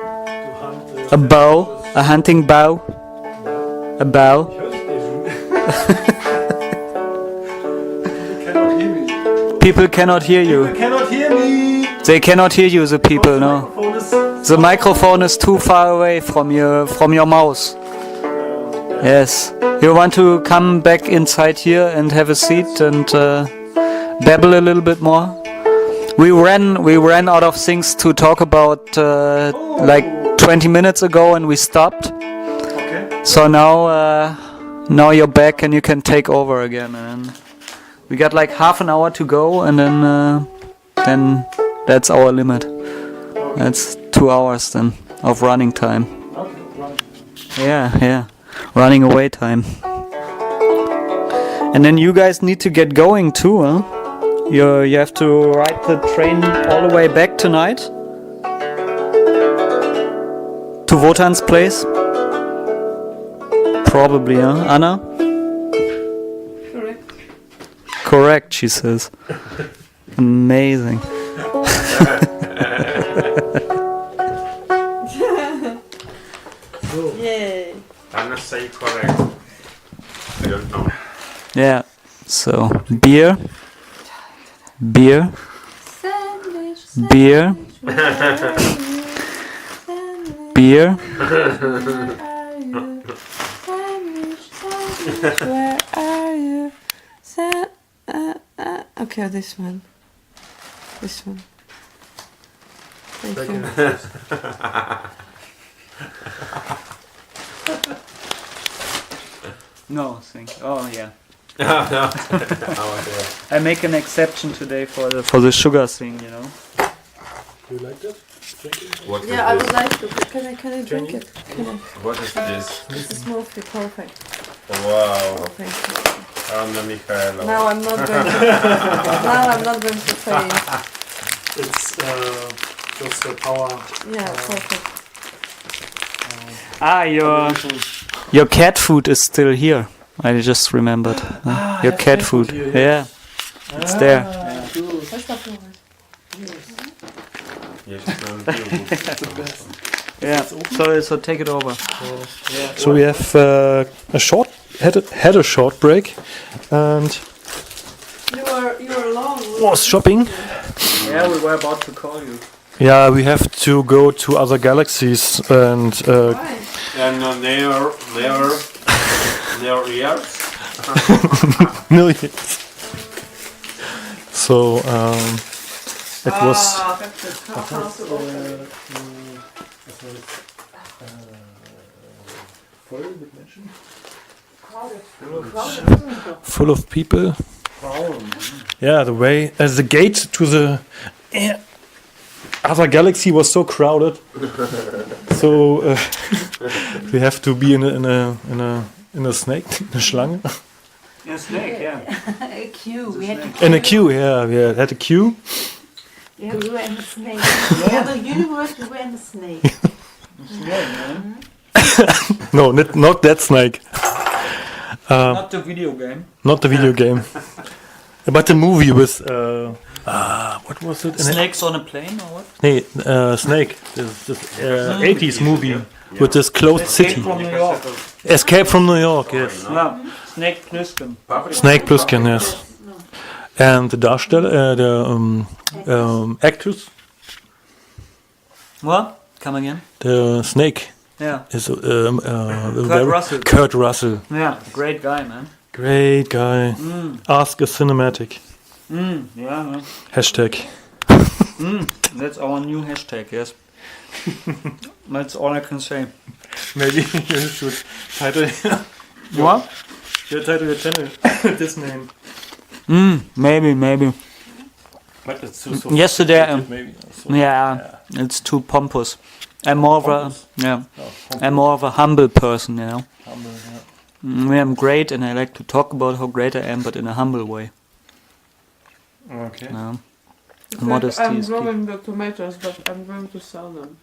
S1: hunt
S2: A bow. A hunting bow. A bow.
S1: People cannot hear me.
S2: People cannot hear you.
S1: Cannot hear me.
S2: They cannot hear you, the people, no.
S1: Phone is
S2: The microphone is too far away from your mouse. Yes. You want to come back inside here and have a seat and babble a little bit more? We ran out of things to talk about like 20 minutes ago and we stopped.
S1: okay.
S2: So now you're back and you can take over again. And we got like half an hour to go and then that's our limit. That's 2 hours then of running time.
S1: Okay, right.
S2: Yeah. Running away time. And then you guys need to get going too, huh? You have to ride the train all the way back tonight? To Wotan's place? Probably, huh? Anna?
S3: Correct.
S2: Correct, she says. Amazing.
S3: Yay.
S4: I'm not saying correct. I don't know.
S2: Yeah. So, beer.
S3: Sandwich.
S2: Beer. Beer.
S3: Where are you? Okay, this one. This one. Thank you.
S2: No, thank you. Oh, yeah.
S4: No.
S2: I make an exception today for the sugar thing, you know.
S1: Do you like that? Drinking?
S4: What is
S3: Yeah, I
S4: this?
S3: would like to. Can I drink it? Can I?
S4: What is this?
S3: It's a smoothie, perfect.
S4: Wow.
S3: Thank you.
S4: Anna Mikhailova.
S3: Now I'm not going to. Now I'm not going to say.
S1: It's just the power.
S3: Yeah, perfect.
S2: Your cat food is still here. I just remembered. Your cat food.
S1: here,
S2: Yeah. It's there.
S4: Я сейчас, наверное, пиво буду.
S2: Yeah. So take it over.
S1: So we have had a short break and
S3: You were long.
S1: was shopping.
S2: Yeah, we were about to call you.
S1: Yeah, we have to go to other galaxies and
S3: Why?
S4: And near ears.
S1: millions. So it was full of people. Yeah, the way as the gate to the other galaxy was so crowded. So we have to be in a snake, in a Schlange.
S2: In a snake, yeah.
S5: A queue. We had to
S1: In a queue, yeah, we had a queue.
S5: Yeah, we were in the snake. Yeah, the universe, we were in the snake.
S1: No, not that snake.
S2: Not the video game.
S1: Not the video game, but the movie with what was it?
S2: Snakes on a plane or what?
S1: Nee, Snake. This 80s movie with this closed city.
S2: From New York.
S1: Escape from New York, yes.
S2: Yeah. Snake Plissken.
S1: Snake Plissken, yes. And the Darsteller, the actress,
S2: What? Come again?
S1: the Snake
S2: Yeah.
S1: is
S2: Russell.
S1: Kurt Russell.
S2: Yeah. Great guy, man.
S1: Great guy. Ask a cinematic.
S2: Yeah, man.
S1: Hashtag.
S2: That's our new hashtag, yes. That's all I can say.
S1: Maybe you should title
S2: What?
S1: your channel this name.
S2: Maybe.
S1: But it's too
S2: Yesterday,
S1: maybe.
S2: Yeah, it's too pompous. I'm more of a humble person, you know.
S1: Humble, yeah.
S2: I'm great, and I like to talk about how great I am, but in a humble way.
S1: Okay.
S2: No.
S3: It's
S2: Modesty
S3: like I'm
S2: is key.
S3: growing the tomatoes, but I'm going to sell them.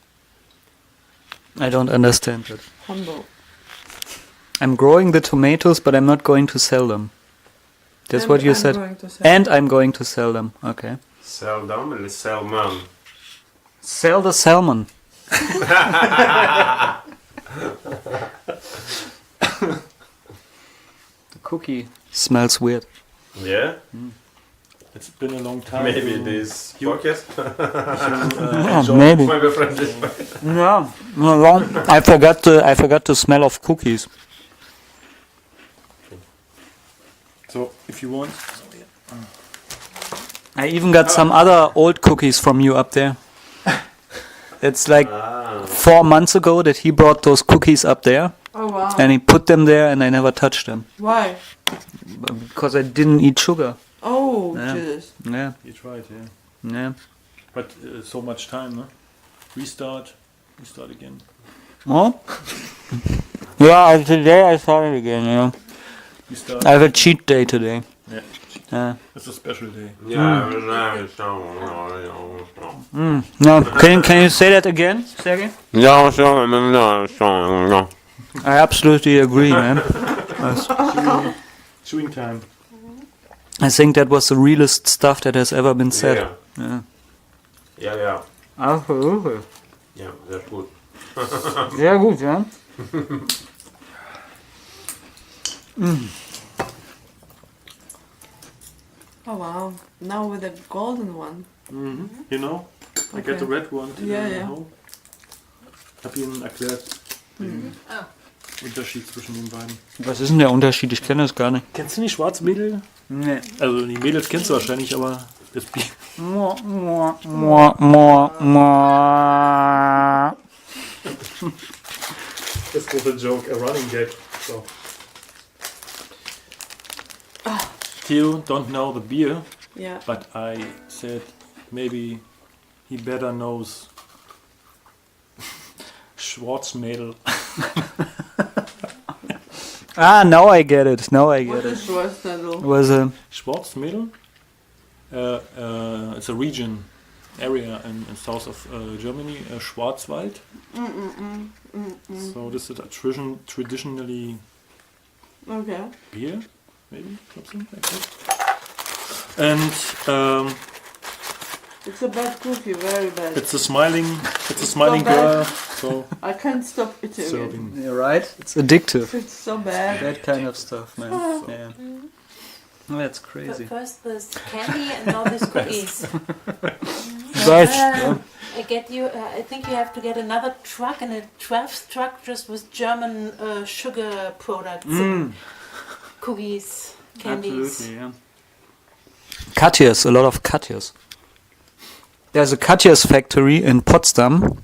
S2: I don't understand that.
S3: Humble.
S2: I'm growing the tomatoes, but I'm not going to sell them. That's
S3: And
S2: what you
S3: I'm
S2: said.
S3: going to sell
S2: And I'm going to sell them. Okay.
S4: Seldom eller salmon?
S2: Sell the salmon. The cookie smells weird.
S4: Yeah,
S1: It's been a long time.
S4: maybe this podcast.
S2: Maybe.
S4: My friend is
S2: Yeah. I forgot the smell of cookies.
S1: So if you want,
S2: I even got some other old cookies from you up there. It's like 4 months ago that he brought those cookies up there,
S3: Oh wow.
S2: and he put them there, and I never touched them
S3: Why?
S2: because I didn't eat sugar.
S3: Oh,
S2: Yeah.
S3: Jesus.
S2: Yeah,
S1: you tried, yeah.
S2: yeah.
S1: But so much time, no? Restart again.
S2: Oh? Yeah, today I started again, you know.
S1: Restart.
S2: I have a cheat day today.
S1: Yeah. It's a special day.
S4: Yeah,
S2: No, can you say that again, Sergey? I absolutely agree, man.
S1: Chewing time.
S2: I think that was the realest stuff that has ever been said.
S4: Yeah.
S2: Yeah.
S4: Yeah,
S2: Absolutely.
S4: yeah, that's good.
S2: Sehr gut, ja.
S3: Oh wow. Now with the golden one.
S1: You know? I
S3: Okay.
S1: got the red one.
S3: Ja, ja.
S1: Hab Ihnen erklärt den Unterschied zwischen den beiden.
S2: Was ist denn der Unterschied? Ich kenne das gar nicht.
S1: Kennst du die Schwarzmädel?
S2: Nee.
S1: Also die Mädels kennst du wahrscheinlich, aber das Bier. Das was a joke, a running gag. So. Theo don't know the beer,
S3: Yeah.
S1: but I said maybe he better knows Schwarzmädel.
S2: Now I get it. Now I
S3: What
S2: get it.
S3: is Schwarzmädel?
S2: Was a
S1: Schwarzmädel? It's a region, area in south of Germany, Schwarzwald. So this is a traditionally
S3: Okay.
S1: beer, maybe something like that. And
S3: It's a bad cookie, very bad.
S1: it's a smiling
S3: bad.
S1: girl. So
S3: I can't stop eating it.
S1: serving.
S2: You're right. It's addictive.
S3: It's so bad.
S2: That kind of stuff, man. Yeah. Oh, that's crazy.
S5: First this candy and now these cookies.
S2: Right.
S5: I get you. I think you have to get another truck and a truck just with German sugar products, and cookies, candies.
S2: Absolutely, yeah. Katjes, a lot of katjes. There's a katjes factory in Potsdam,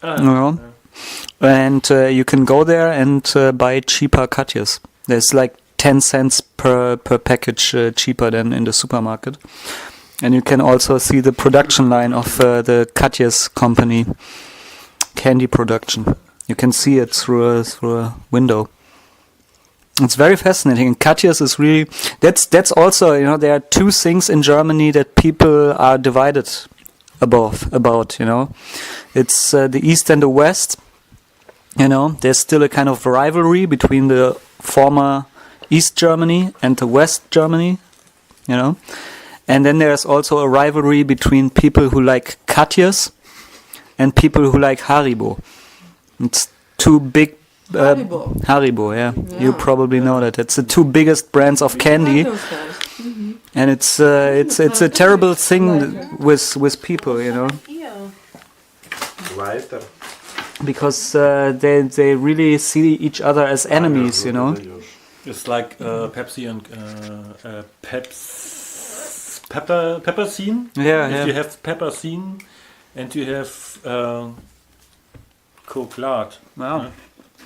S2: and you can go there and buy cheaper katjes. There's like 10 cents per package cheaper than in the supermarket. And you can also see the production line of the Katjes company, candy production. You can see it through a window. It's very fascinating. And Katjes is really that's also, you know, there are two things in Germany that people are divided about, you know. It's the East and the West. You know, there's still a kind of rivalry between the former East Germany and the West Germany, you know. And then there's also a rivalry between people who like Katjes and people who like Haribo. It's two big Haribo, yeah. You probably know that. It's the two biggest brands of candy. And it's a terrible thing with people, you know.
S4: Weiter.
S2: Because they really see each other as enemies, you know.
S1: It's like Pepsi and pepper scene.
S2: Yeah,
S1: You have pepper scene, and you have Coke-Lard.
S2: Wow.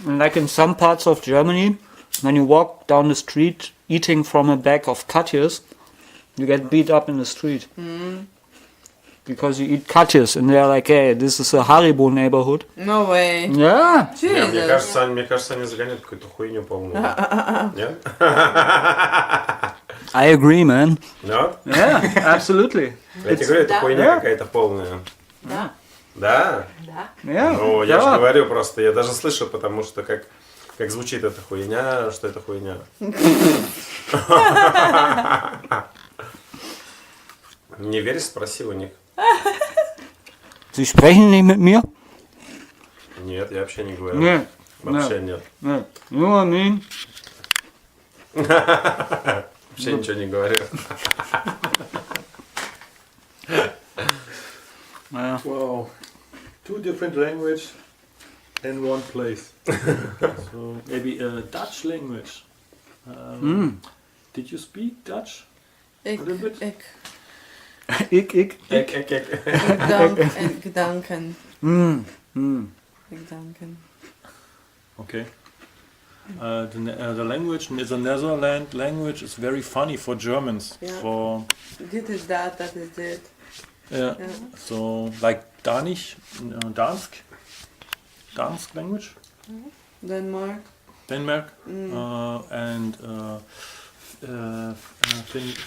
S2: And like in some parts of Germany, when you walk down the street eating from a bag of Katjes, you get beat up in the street. Because you eat Katjes, and they're like, hey, this is a Haribo neighborhood.
S3: No way.
S2: Yeah.
S3: Jesus.
S4: Мне кажется, они загоняют какую-то хуйню полную. Нет?
S2: I agree, man.
S4: No?
S2: Yeah, absolutely.
S4: Я тебе говорю, это хуйня какая-то полная.
S5: Да.
S4: Да?
S2: Yeah.
S4: Ну, я же говорю просто, я даже слышу, потому что как звучит эта хуйня, что это хуйня. Не веришь, спроси у них.
S2: Sie sprechen nicht mit mir?
S4: Нет, я вообще не говорю.
S2: Нет.
S4: Вообще нет.
S2: Yeah. You know what I mean?
S4: Вообще ничего не говорю.
S1: Wow. Two different language in one place. So maybe a Dutch language. Did you speak Dutch?
S3: Ik.
S2: Ik.
S3: Gedanken. Gedanken.
S1: Okay. The language, the Netherlands language is very funny for Germans.
S3: Yeah.
S1: For
S3: Dit is dat is dit.
S1: yeah. So like Danish, Dansk language,
S3: Denmark.
S1: Denmark, and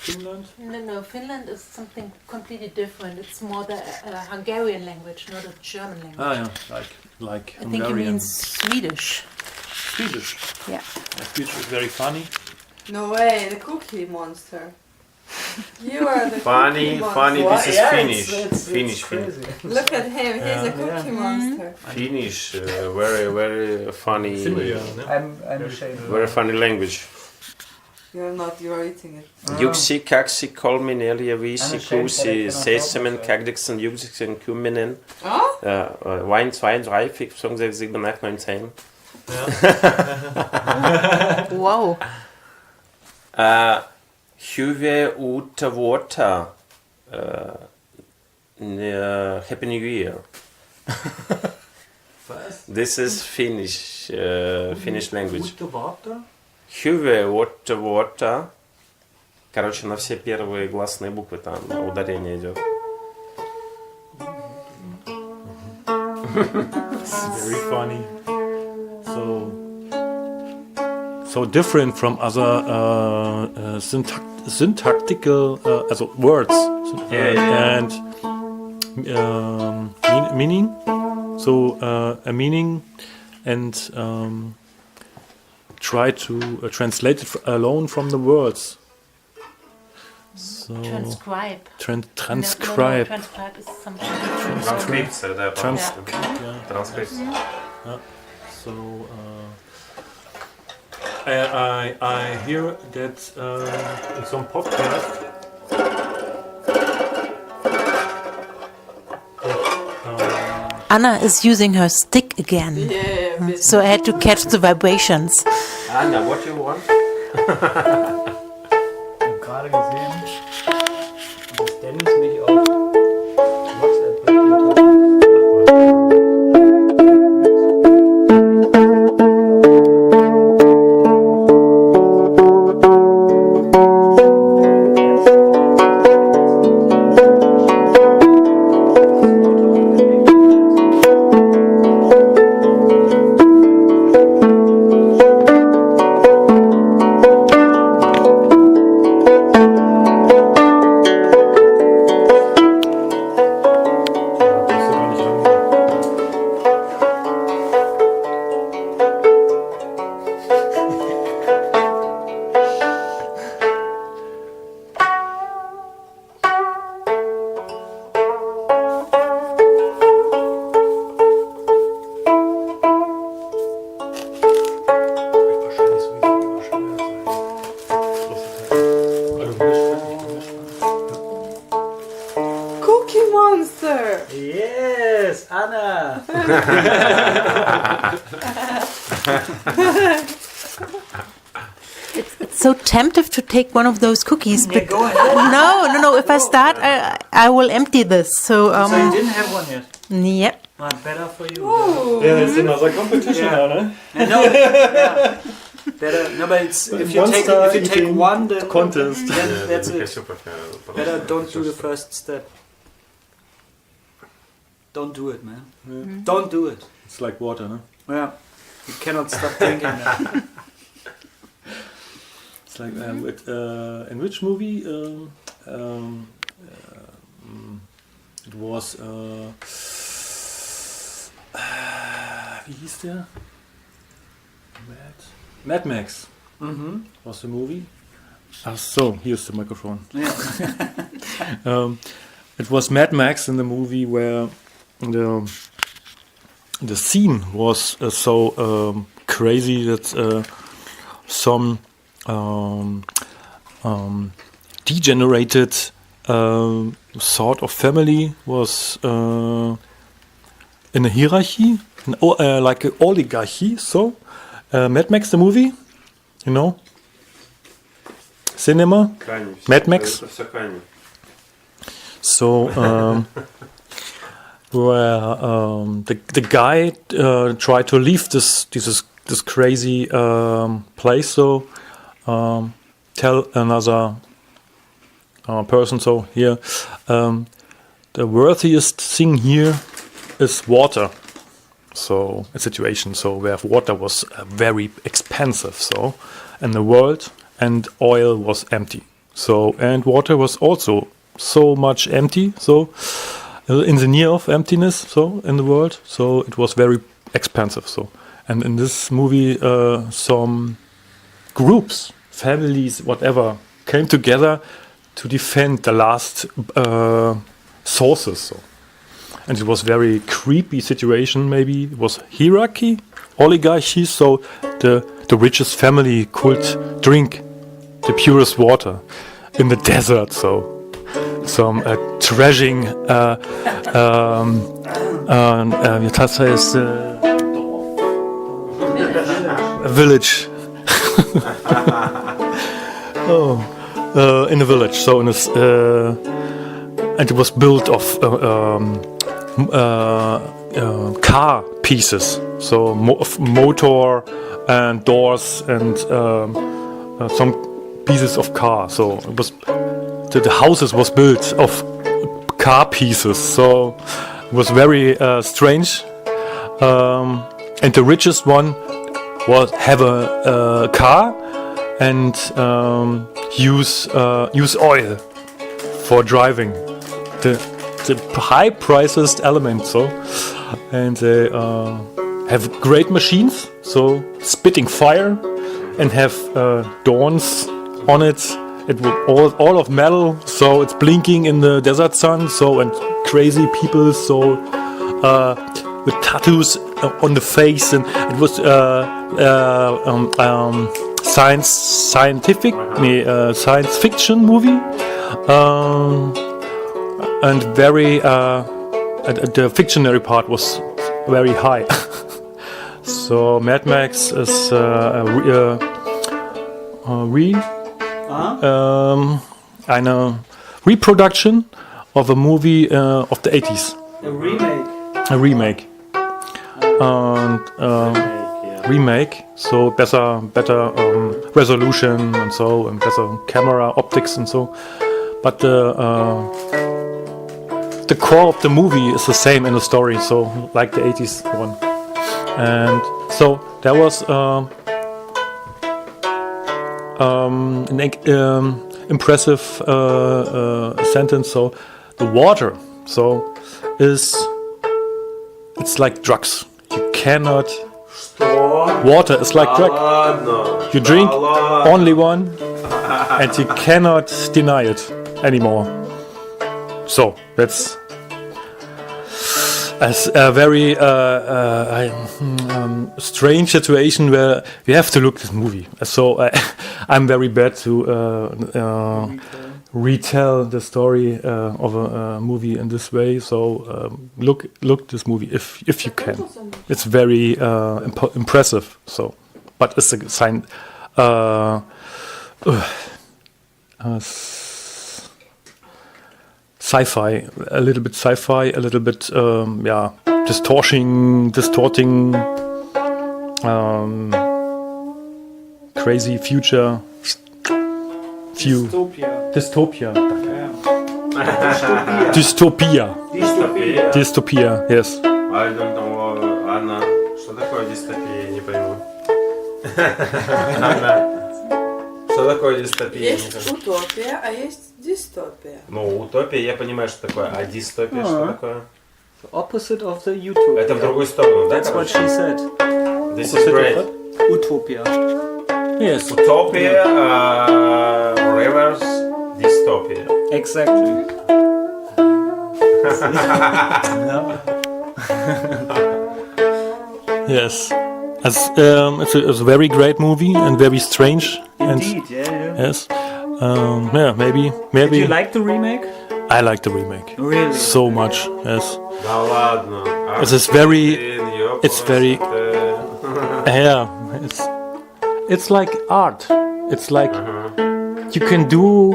S1: Finland.
S5: No, Finland is something completely different. It's more the Hungarian language, not a German language.
S1: Ah, yeah, like
S5: I think you
S1: Hungarian.
S5: mean Swedish.
S1: Swedish.
S5: Yeah.
S1: Swedish is very funny.
S3: No way, the cookie monster. You are the
S4: Funny,
S3: cookie
S4: funny,
S3: monster.
S4: this is Finnish. Finnish.
S3: Look at him, he's a cookie monster.
S4: Finnish, very funny.
S2: I'm ashamed.
S4: Very funny language.
S3: You're not, you're eating it.
S4: Juksi, kaksi, kolminelia, visi, kusi, sesamen, kagdixen, juxixen, kuminen.
S3: Oh?
S4: 1, 2, 3, 4, 5, 6, 7, 8, 9, 10.
S5: Wow.
S4: Huve Utavota. Happy New Year. This is Finnish language. Huve Utavota. Короче, на все первые гласные буквы там ударение идет.
S1: Very funny. So different from other syntactical words and meaning. So a meaning and try to translate it alone from the words. So
S5: Transcribe.
S1: transcribe.
S5: No, transcribe is something
S4: Транскрипция, да. Транскрипция.
S1: So I hear that in some podcast
S5: Anna is using her stick again.
S3: Yeah,
S5: So I had to catch the vibrations.
S4: Anna, what do you want?
S2: Gerade gesehen.
S5: It's so tempting to take one of those cookies, but
S2: go ahead.
S5: no. If I start, I will empty this. So
S2: So you didn't have one yet?
S5: yep.
S2: Better for you.
S1: Yeah, it's another competition
S2: Yeah.
S1: now, no?
S2: No, yeah. Better. No, but it's, if you take one, then
S1: contest.
S2: then that's it. Better don't do the first step. Don't do it, man. Don't do it.
S1: It's like water, no?
S2: Yeah, you cannot stop drinking that.
S1: It's like in which movie? It was wie hieß der? Mad Max was the movie. Ach so, here's the microphone.
S2: Yeah.
S1: It was Mad Max in the movie where the scene was so crazy that some degenerated sort of family was in a hierarchy, like an oligarchy. So, Mad Max, the movie, you know, cinema, Mad Max. So, where the guy tried to leave this crazy place. So, tell another person. So here, the worthiest thing here is water. So a situation so where water was very expensive. So in the world, and oil was empty. So and water was also so much empty. So in the near of emptiness. So in the world. So it was very expensive. So and in this movie, some groups, families, whatever, came together to defend the last sources. So. And it was very creepy situation. Maybe it was hierarchy, oligarchy. So the richest family could drink the purest water in the desert. So some trashing. Das heißt a village. In a village. So in this, and it was built of. Car pieces, so motor and doors and some pieces of car. So it was the houses was built of car pieces. So it was very strange. And the richest one was have a car and use oil for driving. The high priced element, so, and they have great machines, so spitting fire, and have dorns on it. It will all of metal, so it's blinking in the desert sun. So and crazy people, so with tattoos on the face, and it was science fiction movie. And very, the fictionary part was very high. So Mad Max is eine reproduction of a movie of the 80s. A remake. And remake. So better resolution and so, and better camera optics and so. But the core of the movie is the same in the story, so like the 80s one. And so there was an impressive sentence. So the water, so it's like drugs. You cannot. Water is like drug. You drink only one, and you cannot deny it anymore. So that's a very strange situation where you have to look at this movie. So I'm very bad to retell the story of a movie in this way. So look this movie if you can. It's very impressive. So, but it's a sign. Sci-fi, a little bit sci-fi, a little bit distorting, crazy future view. Dystopia. Dystopia, yes.
S4: I don't know, Anna, что такое дистопия, не пойму. Анна, что такое дистопия?
S3: Есть утопия, а есть дистопия.
S4: Ну, утопия, я понимаю, что такое, а дистопия, что такое?
S2: Opposite of the utopia.
S4: Это в другую сторону, да?
S2: That's what she said.
S4: This is great.
S2: Utopia.
S1: Yes.
S4: Utopia, reverse, dystopia.
S2: Exactly.
S1: Yes. It's a very great movie and very strange.
S2: Indeed, yeah.
S1: Yes. Maybe.
S2: Did you like the remake?
S1: I like the remake.
S2: Really?
S1: So much. Yes.
S4: Да ладно.
S1: It's very. Yeah. It's like art. It's like you can do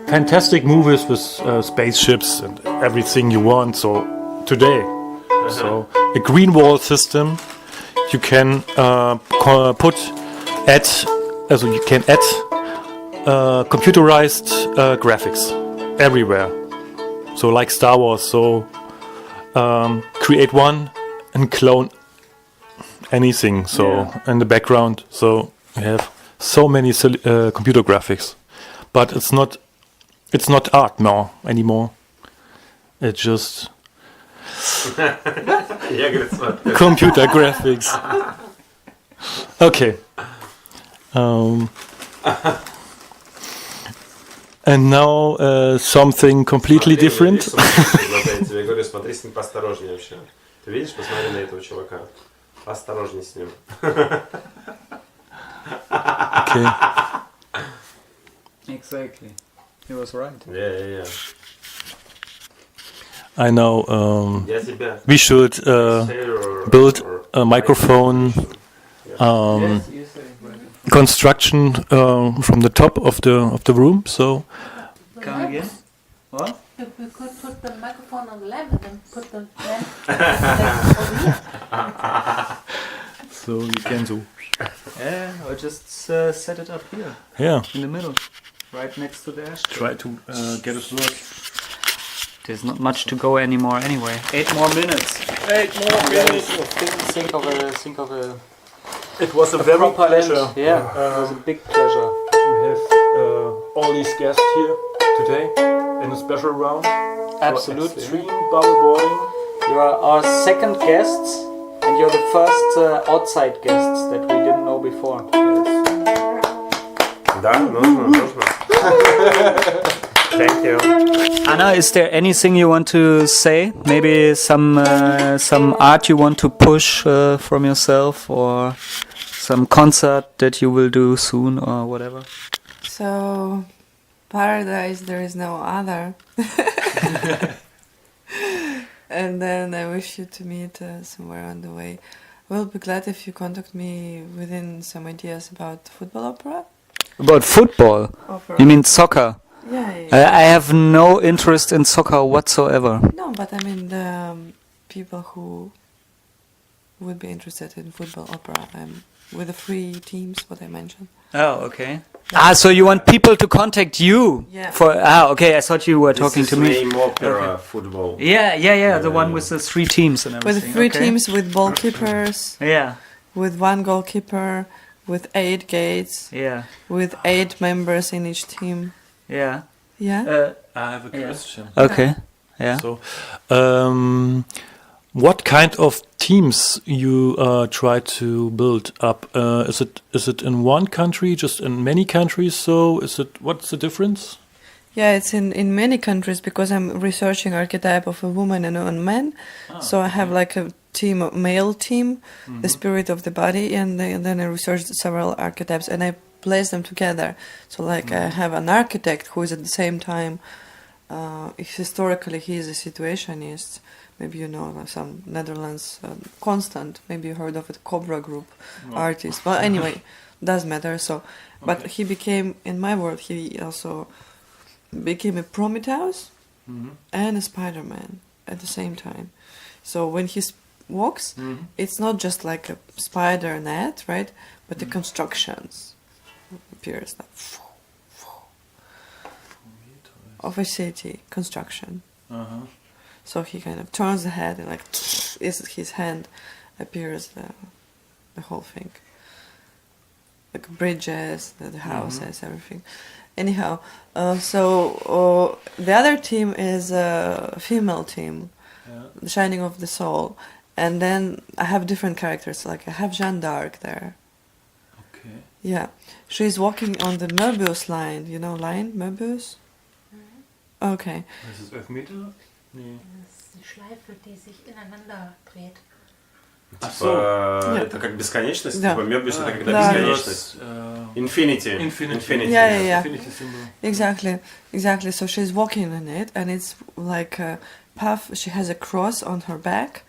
S1: fantastic movies with spaceships and everything you want. So today, so a green wall system, you can add computerized graphics everywhere. So like Star Wars. So create one and clone anything. So in the background. So you have so many computer graphics, but it's not art now anymore. It's just computer graphics. Okay. And now something completely different.
S4: Я тебе говорю, смотри с ним поосторожнее вообще. Ты видишь, посмотри на этого чувака. Осторожней с ним.
S1: Okay.
S2: Exactly. He was right.
S4: Yeah.
S1: I know.
S4: Я тебя
S1: We should build a microphone construction from the top of the room. So.
S2: Come again? What?
S5: We could put the microphone on the lamp and then put the lamp over here.
S1: So you can do.
S2: Yeah, or just set it up here.
S1: Yeah.
S2: In the middle. Right next to the ashtray.
S1: Try to get it work.
S2: There's not much to go anymore anyway. 8 more minutes. 8 more minutes. Think of a
S1: It was a very pleasure.
S2: Yeah, it was a big pleasure.
S1: We have all these guests here today in a special round.
S2: Absolutely.
S1: Extreme Babbleboarding.
S2: You are our second guests, and you're the first outside guests that we didn't know before.
S4: Да, нужно. Thank you.
S2: Anna, is there anything you want to say? Maybe some art you want to push from yourself, or some concert that you will do soon, or whatever?
S3: So, paradise, there is no other. And then I wish you to meet somewhere on the way. We'll be glad if you contact me within some ideas about football opera.
S2: About football?
S3: Opera.
S2: You mean soccer?
S3: Yeah.
S2: I have no interest in soccer whatsoever.
S3: No, but I mean the people who would be interested in football opera with the 3 teams, what I mentioned.
S2: Oh, okay. So you want people to contact you?
S3: Yeah.
S2: Okay, I thought you were talking to me.
S4: This is name opera football.
S2: Yeah, the one with the 3 teams and everything.
S3: With 3
S2: okay.
S3: teams, with goalkeepers,
S2: Yeah,
S3: with 1 goalkeeper, with 8 gates,
S2: yeah,
S3: with 8 members in each team.
S2: yeah.
S3: Yeah?
S1: I have a question.
S2: Okay, yeah.
S1: So, what kind of teams you try to build up? Is it in one country, just in many countries? So, what's the difference?
S3: Yeah, it's in many countries because I'm researching archetype of a woman and a man. So I have like a male team, the spirit of the body, and then I researched several archetypes, and I place them together. So like I have an architect who is at the same time, historically he is a situationist. Maybe you know some Netherlands Constant. Maybe you heard of it, Cobra Group artist. Well, anyway, doesn't matter. So, but he became, in my world, he also became a Prometheus and a Spider-Man at the same time. So when he walks, it's not just like a spider net, right? But the constructions appears like of a city construction. So he kind of turns the head and like his hand appears the whole thing, like bridges, the houses, everything. Anyhow, so the other team is a female team, the Shining of the Soul, and then I have different characters. Like I have Jeanne d'Arc there.
S1: Okay.
S3: Yeah, she's walking on the Möbius line. You know line Möbius? Okay.
S1: Ist es 11 Meter? Nee.
S5: Das ist eine Schleife, die sich ineinander dreht.
S4: Это как бесконечность? Типа Möbius это когда бесконечность. Infinity.
S3: Yeah. Exactly. So she's walking in it, and it's like a path. She has a cross on her back,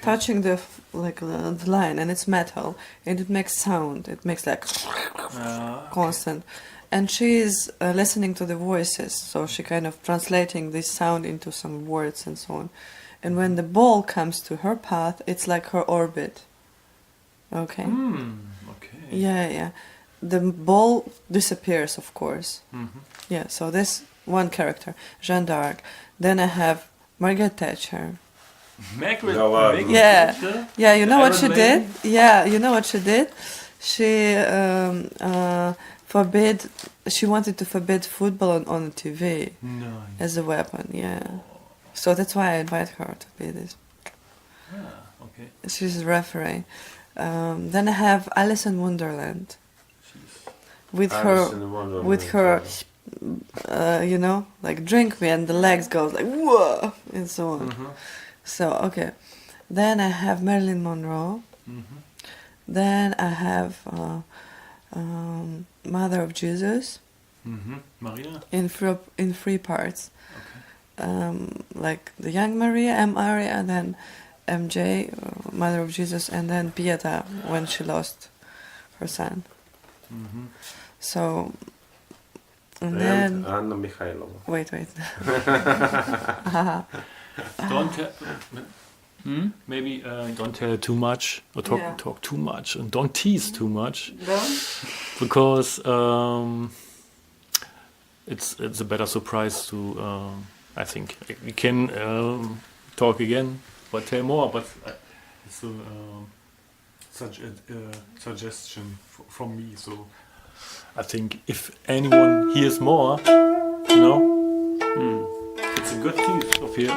S3: touching the line, and it's metal, and it makes sound. It makes like constant. And she is listening to the voices, so she kind of translating this sound into some words and so on. And when the ball comes to her path, it's like her orbit. Okay.
S1: Okay.
S3: Yeah. The ball disappears, of course. Yeah. So this one character, Jeanne d'Arc. Then I have Margaret Thatcher.
S1: Margaret.
S3: Yeah. You know what she did? Yeah. You know what she did? She She wanted to forbid football on TV as a weapon. Yeah. So that's why I invite her to be this.
S1: Okay.
S3: She's a referee. Then I have Alice in Wonderland. With her, you know, like drink me, and the legs goes like whoa and so on. So okay. Then I have Marilyn Monroe. Then I have Mother of Jesus.
S1: Maria.
S3: In three parts. Like the young Maria, Maria, and then MJ, Mother of Jesus, and then Pieta when she lost her son. So, and then
S4: Anna Mikhailova.
S3: Wait.
S1: Maybe don't tell too much or talk too much, and don't tease too much, because it's a better surprise to. I think we can talk again, but tell more. But it's such a suggestion from me. So I think if anyone hears more, it's a good piece of here.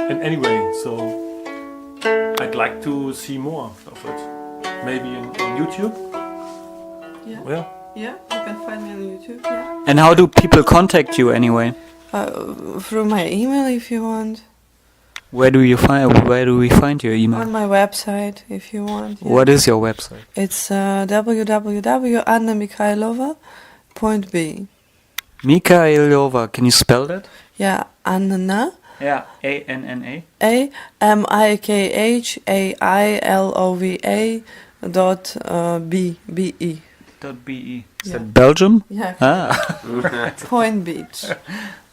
S1: And anyway, so I'd like to see more of it. Maybe on YouTube.
S3: Yeah, you can find me on YouTube. Yeah.
S2: And how do people contact you anyway?
S3: Through my email, if you want.
S2: Where do we find your email?
S3: On my website, if you want. Yeah.
S2: What is your website?
S3: It's www.annemikhailova.b.
S2: Mikhailova, can you spell that?
S3: Yeah, Anna.
S2: Yeah, ANNA.
S3: AMIKHAILOVA.BE.
S2: .be. Is that Belgium?
S3: Yeah.
S2: Right.
S3: Point Beach.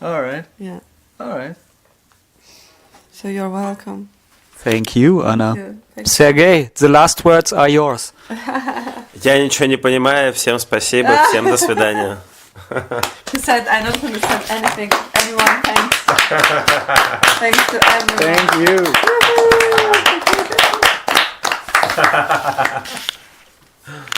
S2: All right.
S3: Yeah.
S2: All right.
S3: So you're welcome.
S2: Thank you, Anna.
S3: Thank you.
S2: Sergey, the last words are yours.
S4: Я ничего не понимаю. Всем спасибо. Всем до свидания.
S3: He said, I don't understand anything. Everyone, thanks. Thanks to everyone.
S2: Thank you.